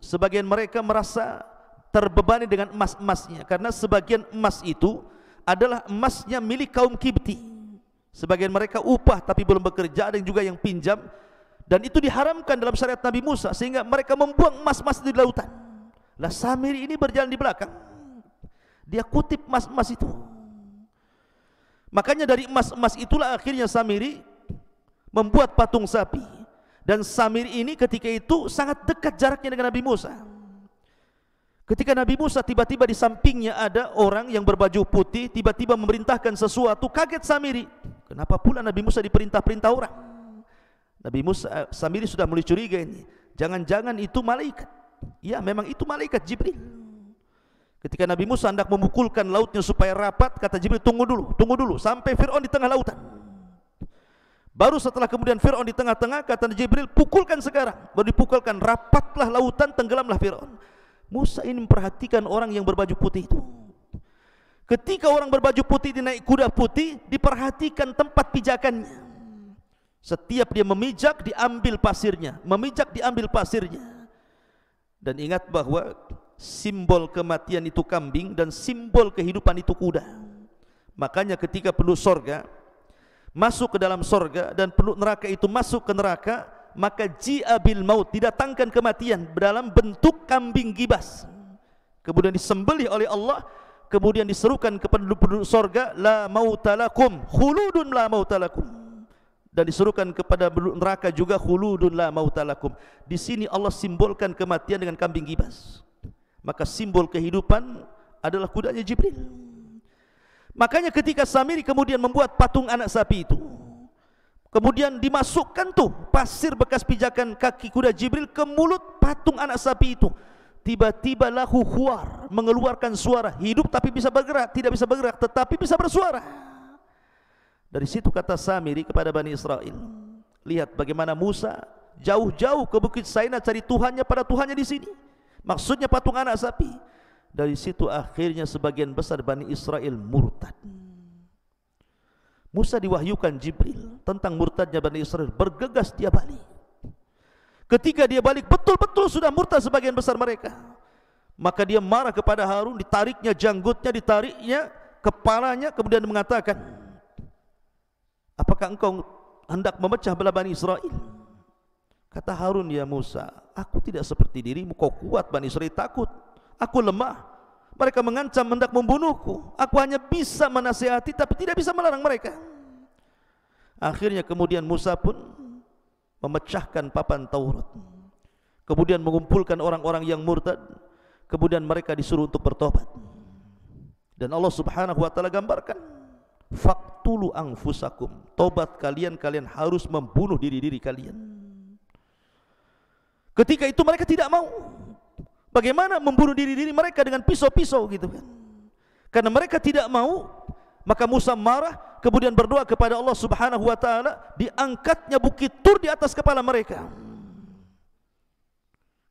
sebagian mereka merasa terbebani dengan emas-emasnya, karena sebagian emas itu adalah emasnya milik kaum Kibti. Sebagian mereka upah tapi belum bekerja, ada yang juga yang pinjam, dan itu diharamkan dalam syariat Nabi Musa, sehingga mereka membuang emas-emas di lautan. Lah Samiri ini berjalan di belakang, dia kutip emas-emas itu. Makanya dari emas-emas itulah akhirnya Samiri membuat patung sapi. Dan Samiri ini ketika itu sangat dekat jaraknya dengan Nabi Musa. Ketika Nabi Musa tiba-tiba di sampingnya ada orang yang berbaju putih, tiba-tiba memerintahkan sesuatu, kaget Samiri. Kenapa pula Nabi Musa diperintah-perintah orang? Nabi Musa, Samiri sudah mulai curiga ini. Jangan-jangan itu malaikat. Ya, memang itu malaikat Jibril. Ketika Nabi Musa hendak memukulkan lautnya supaya rapat, kata Jibril, tunggu dulu, sampai Fir'aun di tengah lautan. Baru setelah kemudian Fir'aun di tengah-tengah, kata Jibril, pukulkan sekarang. Baru dipukulkan, rapatlah lautan, tenggelamlah Fir'aun. Musa ini memperhatikan orang yang berbaju putih itu. Ketika orang berbaju putih dinaik kuda putih, diperhatikan tempat pijakannya. Setiap dia memijak, diambil pasirnya, memijak, diambil pasirnya. Dan ingat bahwa simbol kematian itu kambing dan simbol kehidupan itu kuda. Makanya ketika penduduk sorga masuk ke dalam sorga dan penduduk neraka itu masuk ke neraka, maka ji'a bil maut, didatangkan kematian dalam bentuk kambing gibas, kemudian disembelih oleh Allah, kemudian diserukan kepada penduduk sorga, la mautalakum khuludun la mautalakum, dan disuruhkan kepada neraka juga khuludun la mautalakum. Di sini Allah simbolkan kematian dengan kambing gibas. Maka simbol kehidupan adalah kudanya Jibril. Makanya ketika Samiri kemudian membuat patung anak sapi itu, kemudian dimasukkan tuh pasir bekas pijakan kaki kuda Jibril ke mulut patung anak sapi itu, tiba-tiba lahu khuar, mengeluarkan suara, hidup tapi bisa bergerak, tidak bisa bergerak tetapi bisa bersuara. Dari situ kata Samiri kepada Bani Israel, lihat bagaimana Musa jauh-jauh ke Bukit Saina cari Tuhannya pada Tuhannya di sini. Maksudnya patung anak sapi. Dari situ akhirnya sebagian besar Bani Israel murtad. Musa diwahyukan Jibril tentang murtadnya Bani Israel, bergegas dia balik. Ketika dia balik betul-betul sudah murtad sebagian besar mereka. Maka dia marah kepada Harun, ditariknya janggutnya, ditariknya kepalanya, kemudian mengatakan, apakah engkau hendak memecah belah Bani Israel? Kata Harun, ya Musa, aku tidak seperti dirimu, kau kuat, Bani Israel takut, aku lemah, mereka mengancam hendak membunuhku, aku hanya bisa menasihati tapi tidak bisa melarang mereka. Akhirnya kemudian Musa pun memecahkan papan Taurat, kemudian mengumpulkan orang-orang yang murtad, kemudian mereka disuruh untuk bertobat. Dan Allah Subhanahu wa taala gambarkan, faqtulu anfusakum, tobat kalian, kalian harus membunuh diri-diri kalian. Ketika itu mereka tidak mau. Bagaimana membunuh diri-diri mereka dengan pisau-pisau gitu kan? Karena mereka tidak mau, maka Musa marah, kemudian berdoa kepada Allah Subhanahu wa taala, diangkatnya bukit Tur di atas kepala mereka.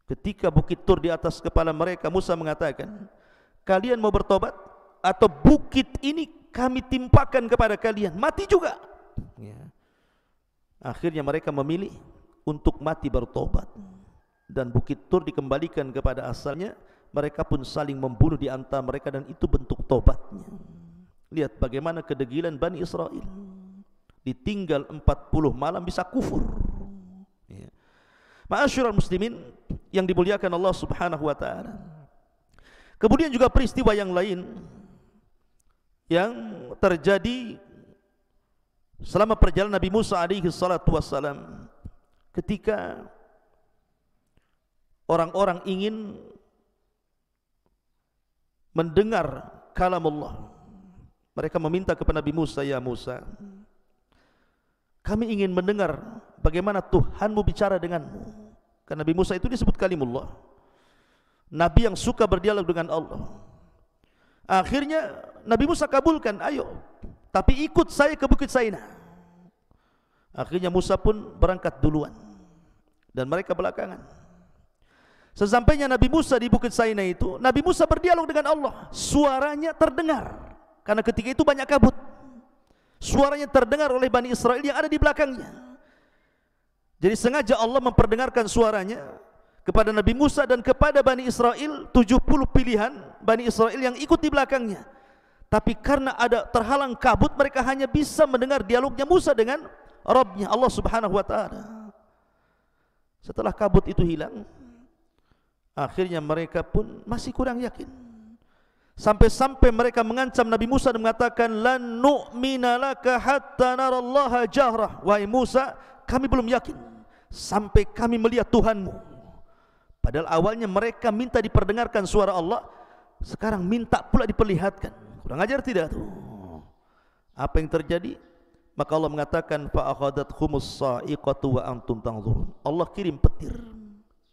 Ketika bukit Tur di atas kepala mereka, Musa mengatakan, kalian mau bertobat atau bukit ini kami timpakan kepada kalian, mati juga. Akhirnya mereka memilih untuk mati bertobat, dan bukit Tur dikembalikan kepada asalnya. Mereka pun saling membunuh di antara mereka, dan itu bentuk tobatnya. Lihat bagaimana kedegilan Bani Israel, ditinggal 40 malam bisa kufur. Ma'asyiral muslimin yang dimuliakan Allah Subhanahu wa taala. Kemudian juga peristiwa yang lain yang terjadi selama perjalanan Nabi Musa alaihi salatu wassalam, ketika orang-orang ingin mendengar kalam Allah, mereka meminta kepada Nabi Musa, ya Musa, kami ingin mendengar bagaimana Tuhanmu bicara denganmu. Karena Nabi Musa itu disebut kalimullah, Nabi yang suka berdialog dengan Allah. Akhirnya Nabi Musa kabulkan, ayo, tapi ikut saya ke Bukit Saina. Akhirnya Musa pun berangkat duluan, dan mereka belakangan. Sesampainya Nabi Musa di Bukit Saina itu, Nabi Musa berdialog dengan Allah. Suaranya terdengar, karena ketika itu banyak kabut. Suaranya terdengar oleh Bani Israel yang ada di belakangnya. Jadi sengaja Allah memperdengarkan suaranya kepada Nabi Musa dan kepada Bani Israel, 70 pilihan Bani Israel yang ikut di belakangnya. Tapi karena ada terhalang kabut, mereka hanya bisa mendengar dialognya Musa dengan Rabbnya, Allah Subhanahu wa taala. Setelah kabut itu hilang, akhirnya mereka pun masih kurang yakin. Sampai-sampai mereka mengancam Nabi Musa dan mengatakan, lan nu'mina laka hatta narallaha jahrah. Wahai Musa, kami belum yakin sampai kami melihat Tuhanmu. Padahal awalnya mereka minta diperdengarkan suara Allah, sekarang minta pula diperlihatkan. Kurang ajar tidak tuh? Apa yang terjadi? Maka Allah mengatakan, fa akhadathhumus sa'iqatu wa antum tanzurun. Allah kirim petir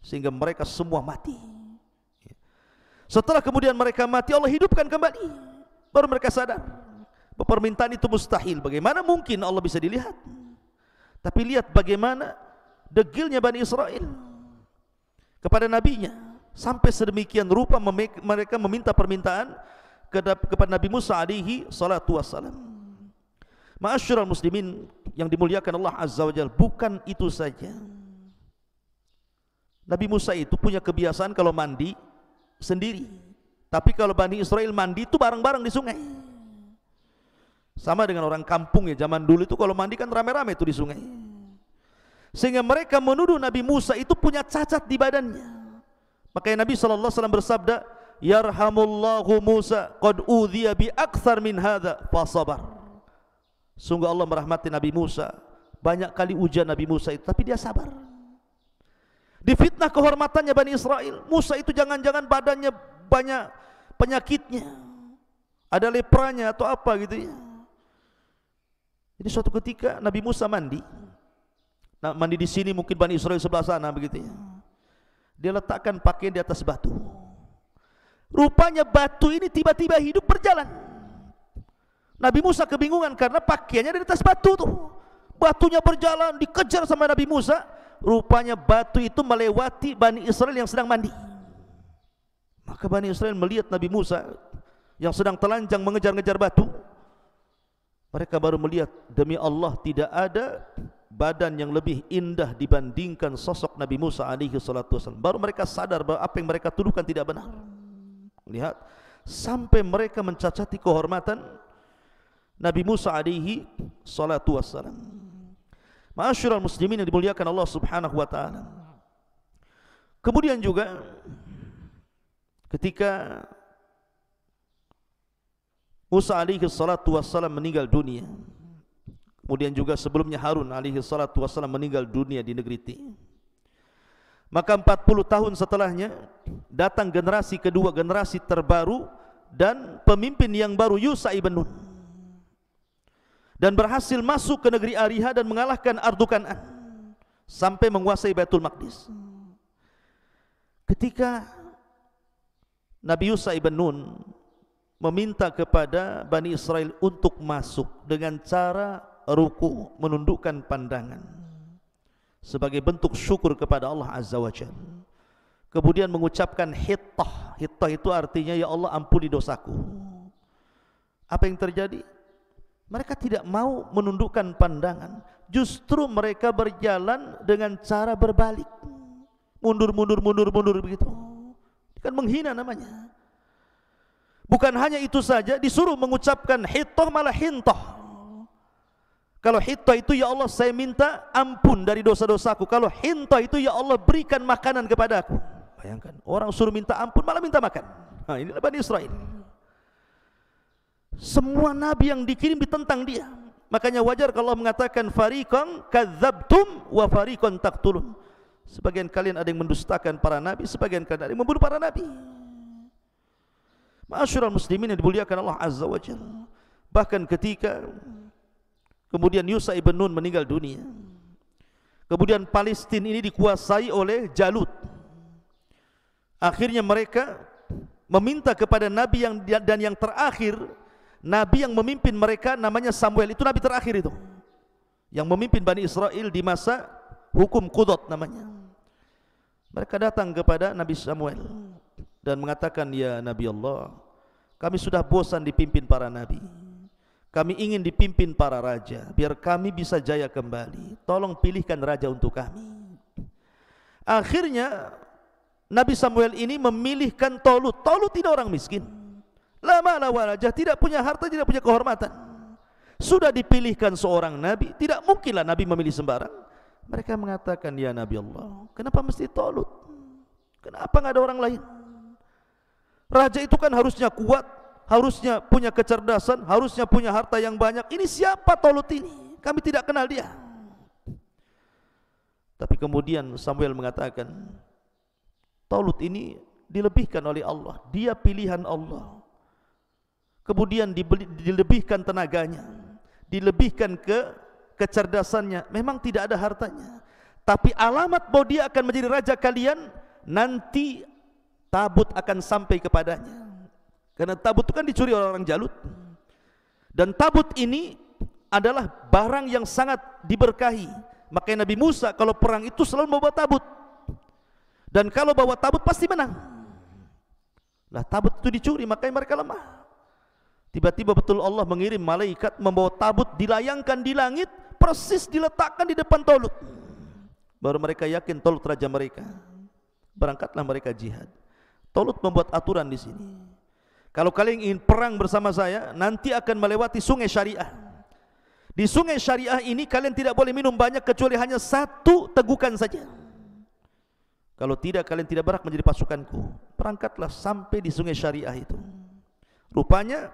sehingga mereka semua mati. Setelah kemudian mereka mati, Allah hidupkan kembali. Baru mereka sadar bahwa permintaan itu mustahil. Bagaimana mungkin Allah bisa dilihat? Tapi lihat bagaimana degilnya Bani Israel kepada nabinya, sampai sedemikian rupa mereka meminta permintaan kepada Nabi Musa alaihi salatu wassalam. Ma'asyiral muslimin yang dimuliakan Allah Azza wa Jalla, bukan itu saja. Nabi Musa itu punya kebiasaan kalau mandi sendiri, tapi kalau Bani Israel mandi itu bareng-bareng di sungai. Sama dengan orang kampung ya, zaman dulu itu kalau mandi kan rame-rame itu di sungai. Sehingga mereka menuduh Nabi Musa itu punya cacat di badannya. Makanya Nabi SAW bersabda, yarhamullahu Musa qad udhiya bi akthar min hadha fasabar. Sungguh Allah merahmati Nabi Musa, banyak kali ujian Nabi Musa itu, tapi dia sabar. Difitnah kehormatannya Bani Israel. Musa itu jangan-jangan badannya banyak penyakitnya, ada lepranya atau apa gitu ya. Jadi suatu ketika Nabi Musa mandi. Nah, mandi di sini, mungkin Bani Israel sebelah sana begitu ya. Dia letakkan pakaian di atas batu. Rupanya batu ini tiba-tiba hidup berjalan. Nabi Musa kebingungan karena pakaiannya di atas batu tuh. Batunya berjalan, dikejar sama Nabi Musa. Rupanya batu itu melewati Bani Israel yang sedang mandi. Maka Bani Israel melihat Nabi Musa yang sedang telanjang mengejar-ngejar batu. Mereka baru melihat, demi Allah tidak ada badan yang lebih indah dibandingkan sosok Nabi Musa alaihi salatu wasallam. Baru mereka sadar bahwa apa yang mereka tuduhkan tidak benar. Lihat, sampai mereka mencacati kehormatan Nabi Musa alaihi salatu wasallam. Ma'asyiral muslimin yang dimuliakan Allah Subhanahu wa taala. Kemudian juga ketika Musa alaihi salatu wassalam meninggal dunia, kemudian juga sebelumnya Harun alaihi salatu wassalam meninggal dunia di negeri Ti, maka 40 tahun setelahnya datang generasi kedua, generasi terbaru dan pemimpin yang baru, Yusha ibn Nun, dan berhasil masuk ke negeri Ariha dan mengalahkan Ardu Kan'an sampai menguasai Baitul Maqdis. Ketika Nabi Yusha ibn Nun meminta kepada Bani Israel untuk masuk dengan cara ruku, menundukkan pandangan sebagai bentuk syukur kepada Allah Azza wa Jalla, kemudian mengucapkan hittah. Hittah itu artinya, ya Allah ampuni dosaku. Apa yang terjadi? Mereka tidak mau menundukkan pandangan, justru mereka berjalan dengan cara berbalik, mundur begitu. Kan menghina namanya. Bukan hanya itu saja, disuruh mengucapkan hittah malah hintah. Kalau hittah itu, ya Allah saya minta ampun dari dosa-dosaku. Kalau hintah itu, ya Allah berikan makanan kepadaku. Bayangkan, orang suruh minta ampun malah minta makan. Nah, inilah Bani Israel. Semua nabi yang dikirim ditentang dia. Makanya wajar kalau Allah mengatakan fariqan kadzabtum wa fariqan taqtulun. Sebagian kalian ada yang mendustakan para nabi, sebagian kalian ada yang membunuh para nabi. Ma'asyiral muslimin yang dimuliakan Allah Azza wa Jalla. Bahkan ketika kemudian Yusha ibn Nun meninggal dunia, kemudian Palestina ini dikuasai oleh Jalut. Akhirnya mereka meminta kepada nabi yang terakhir, nabi yang memimpin mereka namanya Samuel. Itu nabi terakhir itu, yang memimpin Bani Israel di masa hukum Qudot namanya. Mereka datang kepada Nabi Samuel dan mengatakan, ya Nabi Allah, kami sudah bosan dipimpin para nabi, kami ingin dipimpin para raja, biar kami bisa jaya kembali. Tolong pilihkan raja untuk kami. Akhirnya Nabi Samuel ini memilihkan Tolut. Tolut ini orang miskin, la mala wa raja, tidak punya harta, tidak punya kehormatan. Sudah dipilihkan seorang nabi, tidak mungkinlah nabi memilih sembarang. Mereka mengatakan, ya Nabi Allah, kenapa mesti Tolut? Kenapa nggak ada orang lain? Raja itu kan harusnya kuat, harusnya punya kecerdasan, harusnya punya harta yang banyak. Ini siapa Tolut ini? Kami tidak kenal dia. Tapi kemudian Samuel mengatakan, Tolut ini dilebihkan oleh Allah, dia pilihan Allah. Kemudian dilebihkan tenaganya, dilebihkan kecerdasannya. Memang tidak ada hartanya, tapi alamat bahwa dia akan menjadi raja kalian, nanti tabut akan sampai kepadanya. Karena tabut itu kan dicuri oleh orang Jalut, dan tabut ini adalah barang yang sangat diberkahi. Makanya Nabi Musa kalau perang itu selalu membawa tabut, dan kalau bawa tabut pasti menang. Lah tabut itu dicuri, makanya mereka lemah. Tiba-tiba betul Allah mengirim malaikat membawa tabut, dilayangkan di langit, persis diletakkan di depan Tolut. Baru mereka yakin Tolut raja mereka. Berangkatlah mereka jihad. Tolut membuat aturan di sini. Kalau kalian ingin perang bersama saya, nanti akan melewati sungai syariah. Di sungai syariah ini kalian tidak boleh minum banyak kecuali hanya satu tegukan saja. Kalau tidak, kalian tidak berhak menjadi pasukanku. Berangkatlah sampai di sungai syariah itu. Rupanya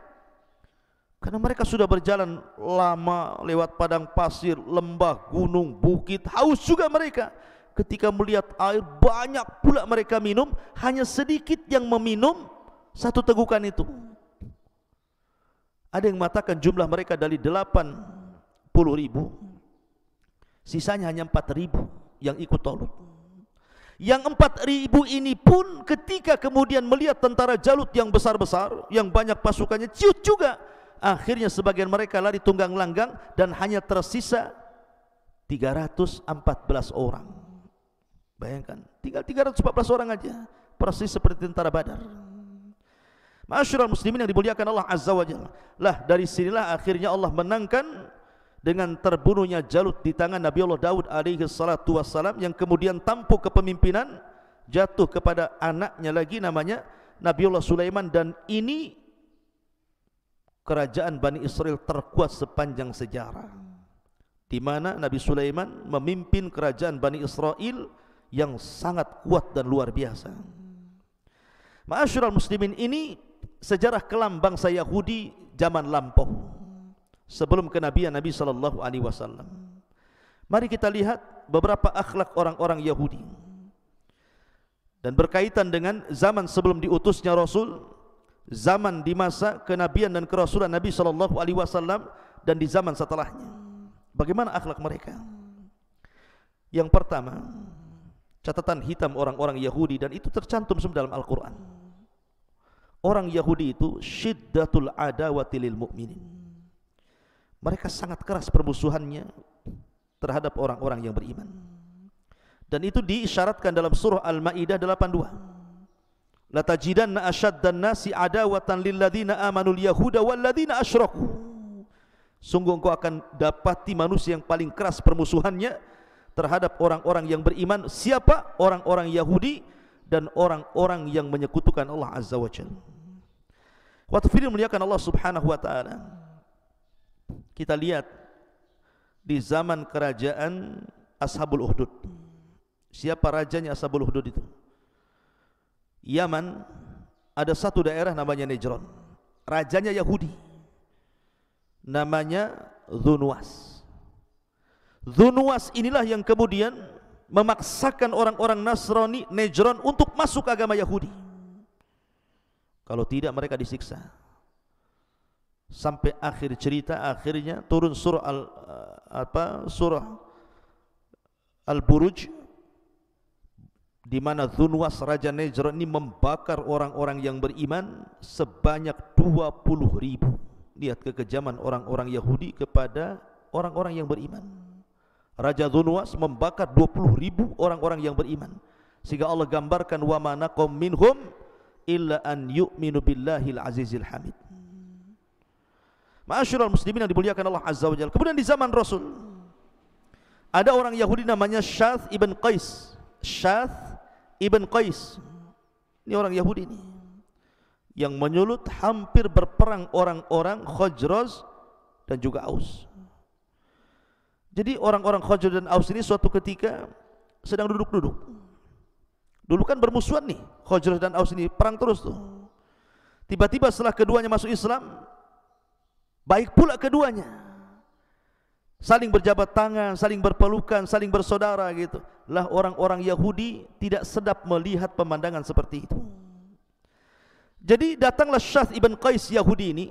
Karena mereka sudah berjalan lama lewat padang pasir, lembah, gunung, bukit, haus juga mereka. Ketika melihat air, banyak pula mereka minum, hanya sedikit yang meminum satu tegukan itu. Ada yang mengatakan jumlah mereka dari 80.000, sisanya hanya 4.000 yang ikut Talut. Yang 4.000 ini pun ketika kemudian melihat tentara Jalut yang besar-besar, yang banyak pasukannya, ciut juga. Akhirnya sebagian mereka lari tunggang langgang dan hanya tersisa 314 orang. Bayangkan, tinggal 314 orang aja, persis seperti tentara Badar. Ma'asyiral muslimin yang dimuliakan Allah Azza wa Jalla. Lah dari sinilah akhirnya Allah menangkan dengan terbunuhnya Jalut di tangan Nabi Allah Daud alaihi salatu wassalam, yang kemudian tampuk kepemimpinan jatuh kepada anaknya lagi namanya Nabi Allah Sulaiman. Dan ini kerajaan Bani Israel terkuat sepanjang sejarah, di mana Nabi Sulaiman memimpin kerajaan Bani Israel yang sangat kuat dan luar biasa. Ma'asyiral muslimin, ini sejarah kelam bangsa Yahudi zaman lampau sebelum kenabian Nabi sallallahu alaihi wasallam. Mari kita lihat beberapa akhlak orang-orang Yahudi dan berkaitan dengan zaman sebelum diutusnya Rasul, zaman di masa kenabian dan kerasulan Nabi sallallahu alaihi wasallam, dan di zaman setelahnya. Bagaimana akhlak mereka? Yang pertama, catatan hitam orang-orang Yahudi, dan itu tercantum semua dalam Al-Quran. Orang Yahudi itu syiddatul adawati lil mu'minin. Mereka sangat keras permusuhannya terhadap orang-orang yang beriman. Dan itu diisyaratkan dalam surah Al-Ma'idah 82. La tajidanna asyaddan nasi adawatan lil ladzina amanul yahuda wal ladzina asyraku. Sungguh engkau akan dapati manusia yang paling keras permusuhannya terhadap orang-orang yang beriman. Siapa? Orang-orang Yahudi dan orang-orang yang menyekutukan Allah Azza wa Jalla. Waktu firman muliakan Allah Subhanahu wa taala, kita lihat di zaman kerajaan Ashabul Ukhdud. Siapa rajanya Ashabul Ukhdud itu? Yaman, ada satu daerah namanya Najran. Rajanya Yahudi, namanya Dzunwas. Dzunwas inilah yang kemudian memaksakan orang-orang Nasrani Najran untuk masuk agama Yahudi. Kalau tidak mereka disiksa. Sampai akhir cerita, akhirnya turun surah Al-Buruj, di mana Dzunwas raja Najran ini membakar orang-orang yang beriman sebanyak 20.000. Lihat kekejaman orang-orang Yahudi kepada orang-orang yang beriman. Raja Dzunwas membakar 20.000 orang-orang yang beriman, sehingga Allah gambarkan wa ma naqam minhum illa an yu'minu billahil azizil hamid. Ma'asyiral muslimin yang dimuliakan Allah Azza wa Jalla. Kemudian di zaman Rasul ada orang Yahudi namanya Syath ibn Qais. Syath ibn Qais ini orang Yahudi ini yang menyulut hampir berperang orang-orang Khazraj dan juga Aus. Jadi orang-orang Khazraj dan Aus ini suatu ketika sedang duduk-duduk. Dulu kan bermusuhan nih, Khazraj dan Aus ini perang terus tuh. Tiba-tiba setelah keduanya masuk Islam, baik pula keduanya. Saling berjabat tangan, saling berpelukan, saling bersaudara gitu. Lah orang-orang Yahudi tidak sedap melihat pemandangan seperti itu. Jadi datanglah Syath ibn Qais Yahudi ini,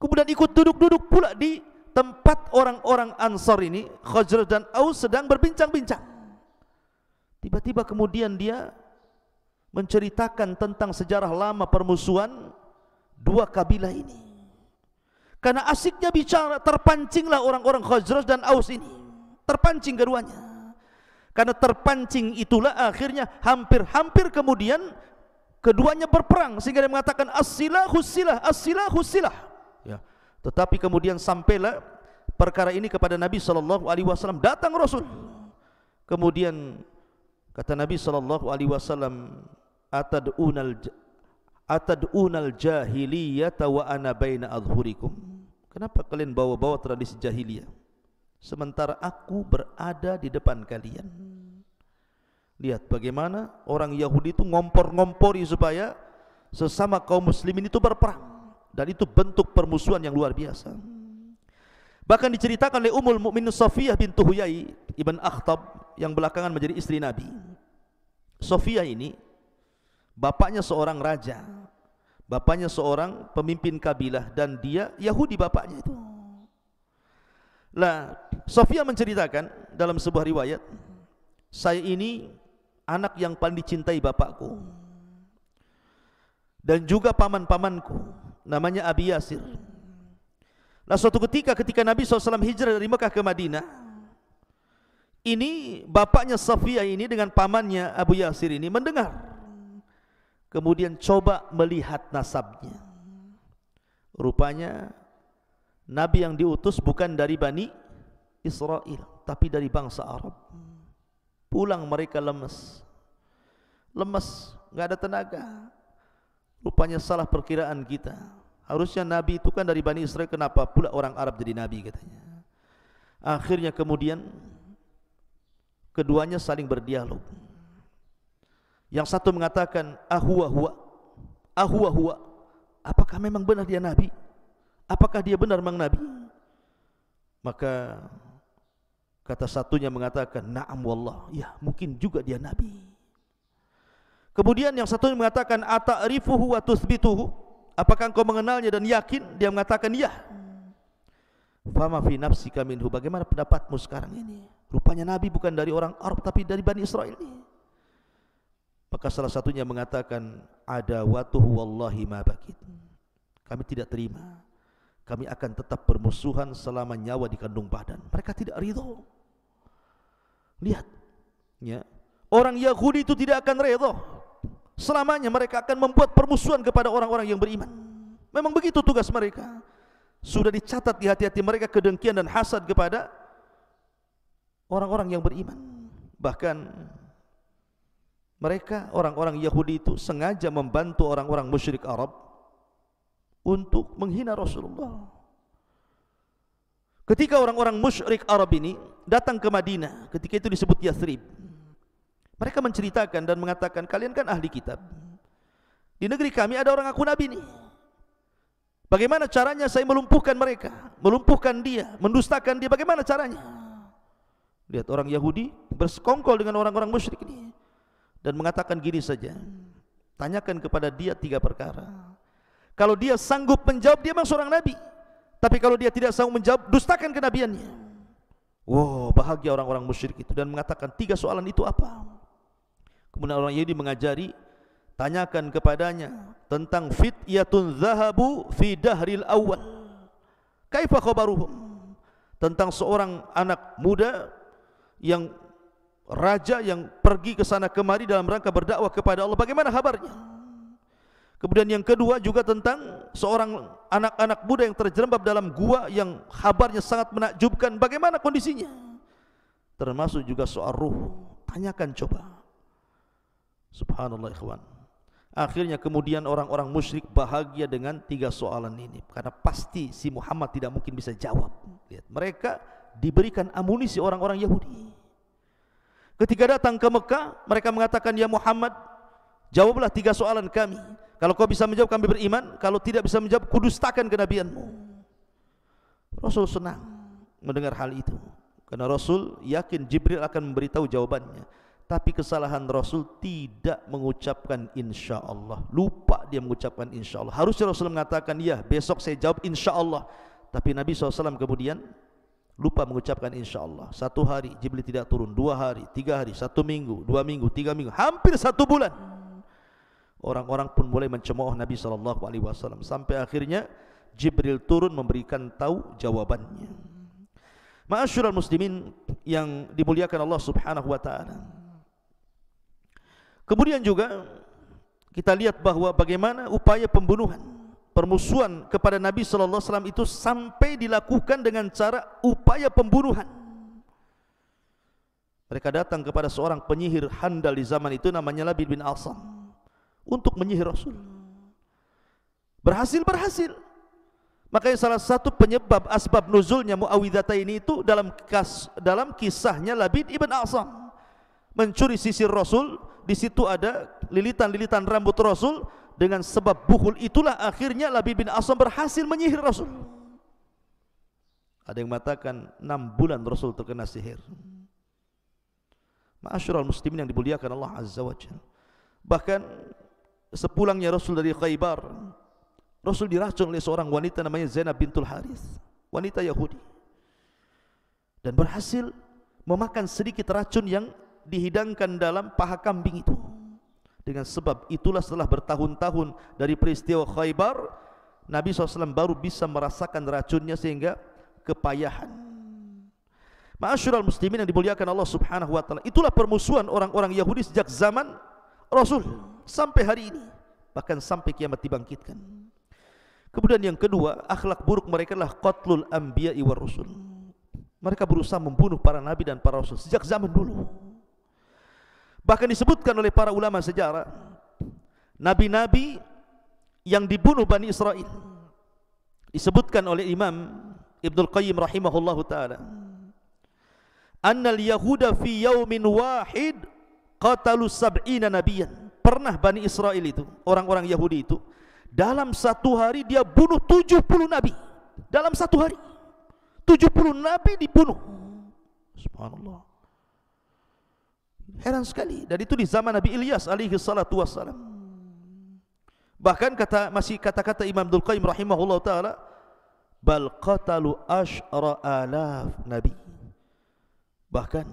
kemudian ikut duduk-duduk pula di tempat orang-orang Ansar ini, Khazraj dan Aus sedang berbincang-bincang. Tiba-tiba kemudian dia menceritakan tentang sejarah lama permusuhan dua kabilah ini. Karena asiknya bicara, terpancinglah orang-orang Khazraj dan Aus ini. Terpancing keduanya. Karena terpancing itulah akhirnya hampir-hampir kemudian keduanya berperang, sehingga dia mengatakan as-silahu silah, as-silahu silah. Ya. Tetapi kemudian sampailah perkara ini kepada Nabi sallallahu alaihi wasallam. Datang Rasul. Kemudian kata Nabi sallallahu alaihi wasallam, atad'unal jahiliyata wa ana baina adhurikum. Kenapa kalian bawa-bawa tradisi jahiliyah sementara aku berada di depan kalian? Lihat bagaimana orang Yahudi itu ngompor-ngompori supaya sesama kaum muslimin itu berperang. dan itu bentuk permusuhan yang luar biasa. Bahkan diceritakan oleh Ummul Mukminin Safiyah bintu Huyai ibn Akhtab yang belakangan menjadi istri Nabi. Safiyah ini bapaknya seorang raja, bapaknya seorang pemimpin kabilah, dan dia Yahudi bapaknya itu. Lah, Safiyah menceritakan dalam sebuah riwayat, saya ini anak yang paling dicintai bapakku dan juga paman-pamanku, namanya Abi Yasir. Nah, suatu ketika Nabi SAW hijrah dari Mekah ke Madinah, ini bapaknya Safiyah ini dengan pamannya Abu Yasir ini mendengar, kemudian coba melihat nasabnya. Rupanya Nabi yang diutus bukan dari Bani Israel, tapi dari bangsa Arab. Pulang mereka lemes, nggak ada tenaga. Rupanya salah perkiraan kita. Harusnya Nabi itu kan dari Bani Israel, kenapa pula orang Arab jadi Nabi, katanya. Akhirnya kemudian keduanya saling berdialog. Yang satu mengatakan, ahuwa, apakah memang benar dia Nabi? Apakah dia benar memang Nabi? Maka kata satunya mengatakan, na'am wallah, ya mungkin juga dia Nabi. Kemudian yang satunya mengatakan, ata'rifuhu wa tuthbituhu, apakah engkau mengenalnya dan yakin? Dia mengatakan ya. Fama fi nafsika minhu, bagaimana pendapatmu sekarang ini? Rupanya Nabi bukan dari orang Arab tapi dari Bani Israel ini. Maka salah satunya mengatakan, adawatuhu wallahi ma bakit, kami tidak terima, kami akan tetap bermusuhan selama nyawa di kandung badan. Mereka tidak ridho. Lihat ya, orang Yahudi itu tidak akan ridho selamanya, mereka akan membuat permusuhan kepada orang-orang yang beriman. Memang begitu tugas mereka. Sudah dicatat di hati-hati mereka kedengkian dan hasad kepada orang-orang yang beriman. Bahkan mereka, orang-orang Yahudi itu sengaja membantu orang-orang musyrik Arab untuk menghina Rasulullah. Ketika orang-orang musyrik Arab ini datang ke Madinah, ketika itu disebut Yathrib, mereka menceritakan dan mengatakan, kalian kan ahli kitab, di negeri kami ada orang ngaku Nabi nih. Bagaimana caranya saya melumpuhkan mereka, melumpuhkan dia, mendustakan dia, bagaimana caranya? Lihat, orang Yahudi bersekongkol dengan orang-orang musyrik ini dan mengatakan gini saja, tanyakan kepada dia 3 perkara. Kalau dia sanggup menjawab, dia memang seorang Nabi. Tapi kalau dia tidak sanggup menjawab, dustakan kenabiannya. Wow, bahagia orang-orang musyrik itu dan mengatakan 3 soalan itu apa? Kemudian orang Yahudi mengajari, tanyakan kepadanya tentang fityatun zahabu fi dahril awal, kaifa khabaruhum, tentang seorang anak muda yang raja yang pergi ke sana kemari dalam rangka berdakwah kepada Allah, bagaimana kabarnya? Kemudian yang kedua juga tentang seorang anak-anak muda yang terjerembab dalam gua yang kabarnya sangat menakjubkan, bagaimana kondisinya? Termasuk juga soal ruh, tanyakan coba. Subhanallah ikhwan. Akhirnya kemudian orang-orang musyrik bahagia dengan 3 soalan ini, karena pasti si Muhammad tidak mungkin bisa jawab. Lihat, mereka diberikan amunisi orang-orang Yahudi. Ketika datang ke Mekah, mereka mengatakan, ya Muhammad, jawablah 3 soalan kami. Kalau kau bisa menjawab, kami beriman. Kalau tidak bisa menjawab, kudustakan kenabianmu. Rasul senang mendengar hal itu, karena Rasul yakin Jibril akan memberitahu jawabannya. Tapi kesalahan Rasul tidak mengucapkan insya Allah. Lupa dia mengucapkan insya Allah. Harusnya Rasul mengatakan, ya besok saya jawab insya Allah. Tapi Nabi SAW kemudian lupa mengucapkan insya Allah. 1 hari Jibril tidak turun, 2 hari, 3 hari, 1 minggu, 2 minggu, 3 minggu, hampir 1 bulan. Orang-orang pun mulai mencemooh Nabi SAW. Sampai akhirnya Jibril turun memberikan tahu jawabannya. Ma'asyiral muslimin yang dimuliakan Allah Subhanahu wa ta'ala. Kemudian juga kita lihat bahwa bagaimana upaya pembunuhan, permusuhan kepada Nabi sallallahu alaihi wasallam itu sampai dilakukan dengan cara upaya pembunuhan. Mereka datang kepada seorang penyihir handal di zaman itu, namanya Labid bin Asam, untuk menyihir Rasul. Berhasil. Makanya salah satu penyebab asbab nuzulnya Muawwidhataini itu dalam kisahnya Labid ibn Asam mencuri sisir Rasul. Di situ ada lilitan-lilitan rambut Rasul, Dengan sebab bukhul itulah akhirnya Labid bin Asam berhasil menyihir Rasul. Ada yang mengatakan 6 bulan Rasul terkena sihir. Ma'asyiral muslimin yang dimuliakan Allah Azza wa Jalla. Bahkan sepulangnya Rasul dari Khaybar, Rasul diracun oleh seorang wanita namanya Zainab bintul Harith, wanita Yahudi, dan berhasil memakan sedikit racun yang dihidangkan dalam paha kambing itu. Dengan sebab itulah setelah bertahun-tahun dari peristiwa Khaybar, Nabi SAW baru bisa merasakan racunnya sehingga kepayahan. Ma'asyiral muslimin yang dimuliakan Allah Subhanahu wa taala, itulah permusuhan orang-orang Yahudi sejak zaman Rasul sampai hari ini, bahkan sampai kiamat dibangkitkan. Kemudian yang kedua, akhlak buruk mereka adalah qatlul anbiya'i war rusul. Mereka berusaha membunuh para nabi dan para rasul sejak zaman dulu. Bahkan disebutkan oleh para ulama sejarah, nabi-nabi yang dibunuh Bani Israel, disebutkan oleh Imam Ibnul Qayyim rahimahullahu ta'ala, annal yahuda fi yaumin wahid qatalu sab'ina nabiyan. Pernah Bani Israel itu, orang-orang Yahudi itu, dalam satu hari dia bunuh 70 nabi. Dalam satu hari 70 nabi dibunuh. Subhanallah, heran sekali. Dan itu di zaman Nabi Ilyas alaihi salatu wassalam. Bahkan masih kata-kata Imam Ibnul Qayyim rahimahullah ta'ala, bal qatalu asyara alaf nabi. Bahkan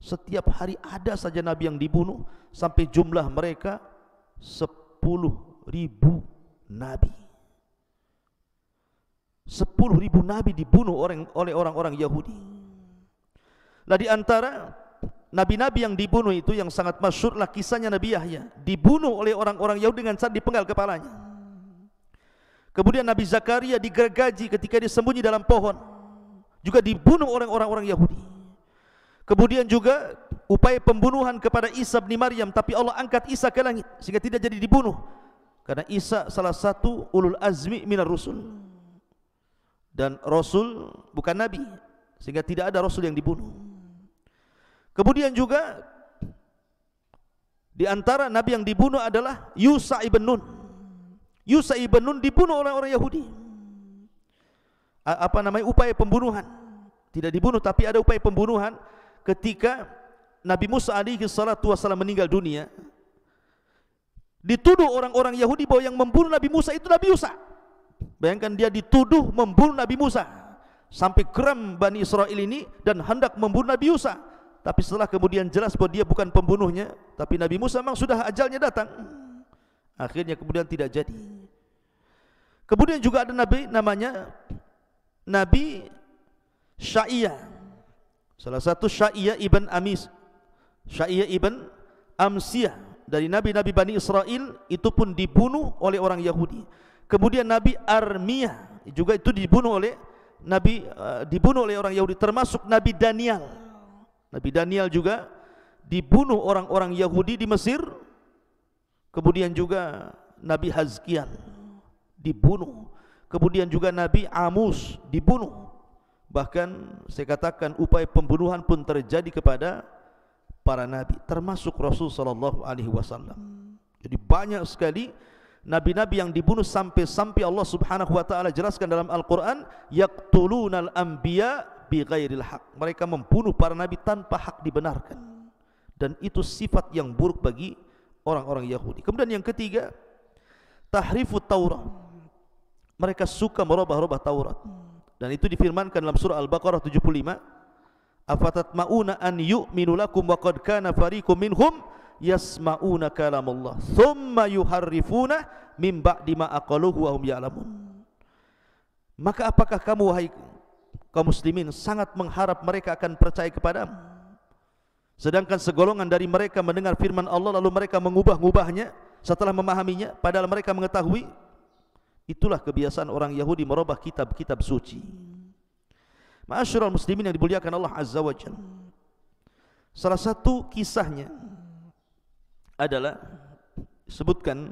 setiap hari ada saja nabi yang dibunuh, sampai jumlah mereka 10.000 nabi. 10.000 nabi dibunuh oleh orang-orang Yahudi. Lah di antara nabi-nabi yang dibunuh itu yang sangat masyhurlah kisahnya Nabi Yahya, dibunuh oleh orang-orang Yahudi dengan cara dipenggal kepalanya. Kemudian Nabi Zakaria digergaji ketika dia sembunyi dalam pohon, juga dibunuh oleh orang-orang Yahudi. Kemudian juga upaya pembunuhan kepada Isa bin Maryam, tapi Allah angkat Isa ke langit sehingga tidak jadi dibunuh, karena Isa salah satu ulul azmi minar rusul, dan Rasul bukan Nabi, sehingga tidak ada Rasul yang dibunuh. Kemudian juga di antara Nabi yang dibunuh adalah Yusa ibn Nun. Yusa ibn Nun dibunuh oleh orang Yahudi. Upaya pembunuhan. Tidak dibunuh, tapi ada upaya pembunuhan ketika Nabi Musa alaihi salatu wassalam meninggal dunia. Dituduh orang-orang Yahudi bahwa yang membunuh Nabi Musa itu Nabi Yusa. Bayangkan, dia dituduh membunuh Nabi Musa, sampai geram Bani Israel ini dan hendak membunuh Nabi Yusa. Tapi setelah kemudian jelas bahwa dia bukan pembunuhnya, tapi Nabi Musa memang sudah ajalnya datang, akhirnya kemudian tidak jadi. Kemudian juga ada nabi namanya Nabi Sya'iyah, salah satu Sya'iyah ibn Amis, Sya'iyah ibn Amsiyah, dari nabi-nabi Bani Israel, itu pun dibunuh oleh orang Yahudi. Kemudian Nabi Armiyah juga itu dibunuh oleh orang Yahudi, termasuk Nabi Daniel. Nabi Daniel juga dibunuh orang-orang Yahudi di Mesir. Kemudian juga Nabi Hazkiel dibunuh. Kemudian juga Nabi Amus dibunuh. Bahkan saya katakan upaya pembunuhan pun terjadi kepada para nabi, termasuk Rasul sallallahu alaihi wasallam. Jadi banyak sekali nabi-nabi yang dibunuh, sampai Allah Subhanahu wa taala jelaskan dalam Al-Qur'an, yaqtulunal anbiya bighairil haq. Mereka membunuh para nabi tanpa hak dibenarkan. Dan itu sifat yang buruk bagi orang-orang Yahudi. Kemudian yang ketiga, tahrifut Taurat. Mereka suka merubah-rubah Taurat. Dan itu difirmankan dalam surah Al-Baqarah 75, afatatma'una an yu'minu lakum wa qad kana fariqum minhum yasma'una kalamullah thumma yuharrifuna min ba'di ma aqaluhu wa hum ya'lamun. Maka apakah kamu, wahai kaum muslimin, sangat mengharap mereka akan percaya kepadamu, sedangkan segolongan dari mereka mendengar firman Allah lalu mereka mengubah-ubahnya setelah memahaminya, padahal mereka mengetahui? Itulah kebiasaan orang Yahudi, merubah kitab-kitab suci. Ma'asyiral muslimin yang dimuliakan Allah Azza wa Jalla, salah satu kisahnya adalah disebutkan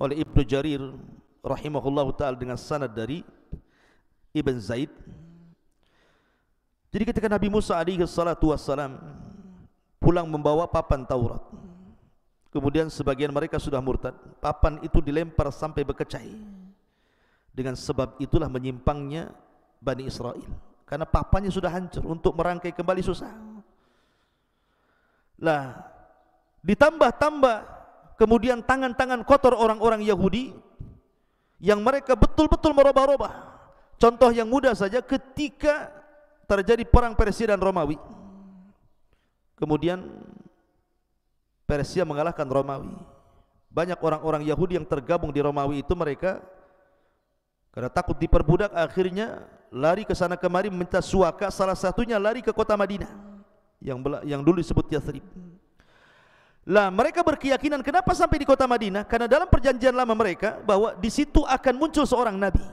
oleh Ibnu Jarir rahimahullahu ta'ala dengan sanad dari Ibn Zaid. Jadi ketika Nabi Musa alaihi salatu wassalam pulang membawa papan Taurat, Kemudian sebagian mereka sudah murtad. Papan itu dilempar sampai berkecai. Dengan sebab itulah menyimpangnya Bani Israel, karena papannya sudah hancur, untuk merangkai kembali susah. Lah, ditambah-tambah kemudian tangan-tangan kotor orang-orang Yahudi yang mereka betul-betul merubah-rubah. Contoh yang mudah saja, ketika terjadi perang Persia dan Romawi, kemudian Persia mengalahkan Romawi. Banyak orang-orang Yahudi yang tergabung di Romawi itu, mereka karena takut diperbudak akhirnya lari ke sana kemari meminta suaka. Salah satunya lari ke kota Madinah yang dulu disebut Yathrib. Lah, mereka berkeyakinan kenapa sampai di kota Madinah? Karena dalam perjanjian lama mereka bahwa di situ akan muncul seorang nabi.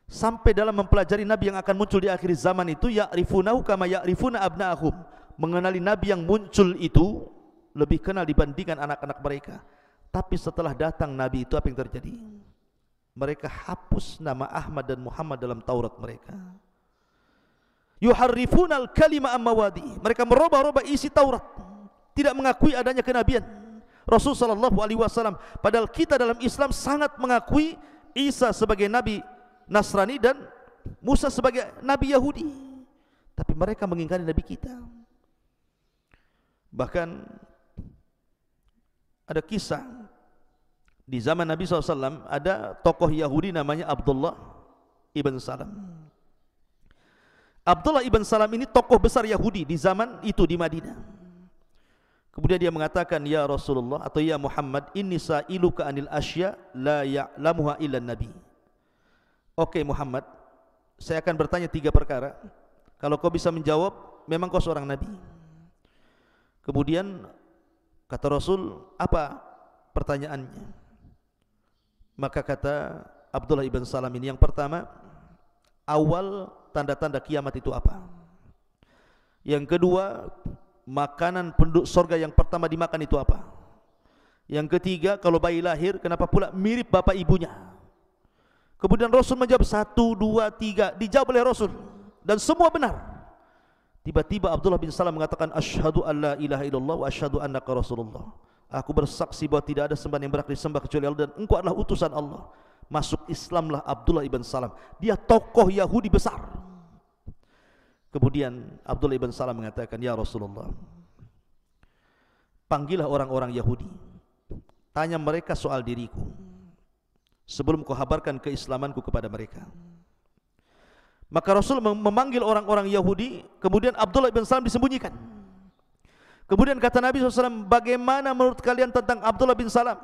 Sampai dalam mempelajari nabi yang akan muncul di akhir zaman itu, ya'rifunahu kama ya'rifuna abna'ahum, mengenali nabi yang muncul itu lebih kenal dibandingkan anak-anak mereka. Tapi setelah datang nabi itu, apa yang terjadi? Mereka hapus nama Ahmad dan Muhammad dalam Taurat mereka. Yuharrifunal kalima ammawadi, mereka merubah-rubah isi Taurat, tidak mengakui adanya kenabian Rasul sallallahu alaihi wasallam. Padahal kita dalam Islam sangat mengakui Isa sebagai nabi Nasrani dan Musa sebagai nabi Yahudi. Tapi mereka mengingkari nabi kita. Bahkan ada kisah di zaman Nabi SAW, ada tokoh Yahudi namanya Abdullah ibn Salam. Abdullah ibn Salam ini tokoh besar Yahudi di zaman itu di Madinah. Kemudian dia mengatakan, ya Rasulullah atau ya Muhammad, inni sa'iluka anil asya la ya'lamuha illa nabi. Oke Muhammad, saya akan bertanya 3 perkara. Kalau kau bisa menjawab, memang kau seorang nabi. Kemudian kata Rasul, apa pertanyaannya? Maka kata Abdullah ibn Salam ini, yang pertama, awal tanda-tanda kiamat itu apa? Yang kedua, makanan penduduk surga yang pertama dimakan itu apa? Yang ketiga, kalau bayi lahir, kenapa pula mirip bapak ibunya? Kemudian Rasul menjawab 1, 2, 3, dijawab oleh Rasul dan semua benar. Tiba-tiba Abdullah bin Salam mengatakan, asyhadu an la ilaha illallah wa asyhadu annaka Rasulullah. Aku bersaksi bahwa tidak ada sembahan yang berhak disembah kecuali Allah dan engkau adalah utusan Allah. Masuk Islamlah Abdullah ibn Salam. Dia tokoh Yahudi besar. Kemudian Abdullah ibn Salam mengatakan, ya Rasulullah, panggillah orang-orang Yahudi, tanya mereka soal diriku sebelum kau habarkan keislamanku kepada mereka. Maka Rasul memanggil orang-orang Yahudi, kemudian Abdullah bin Salam disembunyikan. Kemudian kata Nabi SAW, bagaimana menurut kalian tentang Abdullah bin Salam?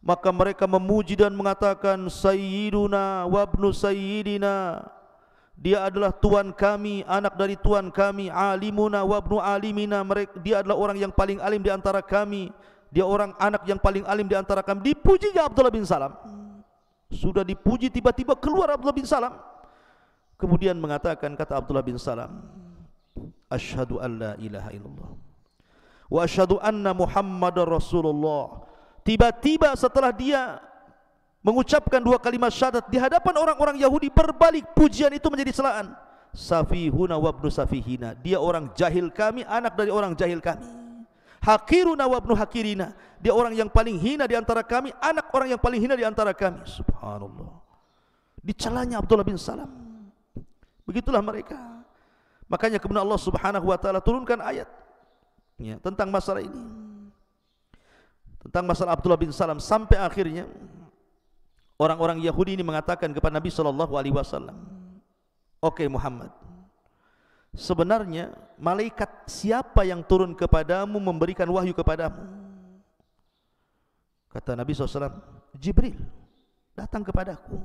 Maka mereka memuji dan mengatakan, Sayyiduna wabnu Sayyidina, dia adalah tuan kami, anak dari tuan kami. Alimuna wabnu alimina, dia adalah orang yang paling alim di antara kami. Dia orang anak yang paling alim di antara kami. Dipujinya Abdullah bin Salam. Sudah dipuji, tiba-tiba keluar Abdullah bin Salam. Kemudian mengatakan, kata Abdullah bin Salam, asyhadu an la ilaha illallah wa asyhadu anna Muhammadar Rasulullah. Tiba-tiba setelah dia mengucapkan 2 kalimat syahadat di hadapan orang-orang Yahudi, berbalik pujian itu menjadi celaan. Safihuna wabnu safihina, dia orang jahil kami, anak dari orang jahil kami. Hakiruna wabnu hakirina, dia orang yang paling hina di antara kami, anak orang yang paling hina di antara kami. Subhanallah, dicelanya Abdullah bin Salam. Begitulah mereka. Makanya kemudian Allah Subhanahu wa taala turunkan ayat ya, tentang masalah ini, tentang masalah Abdullah bin Salam, sampai akhirnya orang-orang Yahudi ini mengatakan kepada Nabi sallallahu alaihi wasallam, "Oke Muhammad, sebenarnya malaikat siapa yang turun kepadamu memberikan wahyu kepadamu?" Kata Nabi SAW, "Jibril datang kepadaku."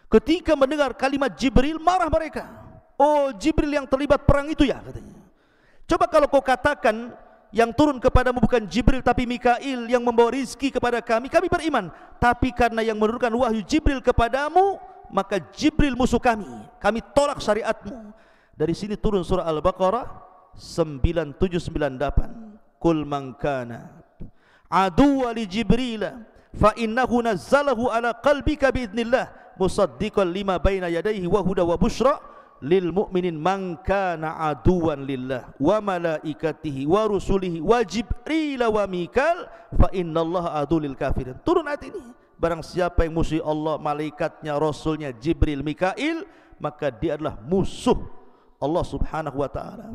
Ketika mendengar kalimat Jibril, marah mereka. "Oh, Jibril yang terlibat perang itu ya?" katanya. "Coba kalau kau katakan yang turun kepadamu bukan Jibril tapi Mikail yang membawa rizki kepada kami, kami beriman. Tapi karena yang menurunkan wahyu Jibril kepadamu, maka Jibril musuh kami. Kami tolak syariatmu." Dari sini turun surah Al-Baqarah 9798. "Qul man kana aduwwa li Jibril fa innahu nazzalahu ala qalbika biidznillah musaddiqan lima baina yadayhi wa huda wa busyra lil mu'minin man kana aduwan lillah wa malaikatihi wa rusulihi wa jibril wa mikal fa innallaha adu lil kafirin. Turun ayat ini. Barang siapa yang musuh Allah, malaikatnya, rasulnya, Jibril, Mikail, maka dia adalah musuh Allah Subhanahu wa taala.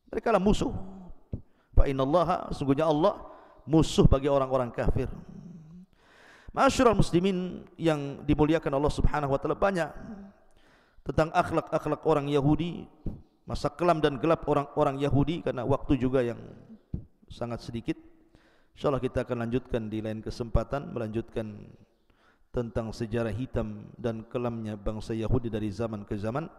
Mereka adalah musuh. Fa innallaha, sungguhnya Allah musuh bagi orang-orang kafir. Ma'asyiral muslimin yang dimuliakan Allah Subhanahu wa taala, banyak tentang akhlak-akhlak orang Yahudi, masa kelam dan gelap orang-orang Yahudi, karena waktu juga yang sangat sedikit. InsyaAllah kita akan lanjutkan di lain kesempatan, melanjutkan tentang sejarah hitam dan kelamnya bangsa Yahudi dari zaman ke zaman.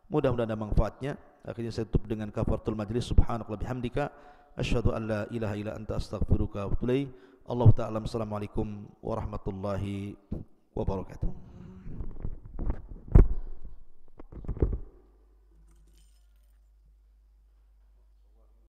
Mudah-mudahan ada manfaatnya. Akhirnya saya tutup dengan kafaratul majlis. Subhanakallah bihamdika, asyhadu an la ilaha illa anta, astaghfiruka wa atubu ilaik. Allah ta'ala. Assalamualaikum warahmatullahi wabarakatuh.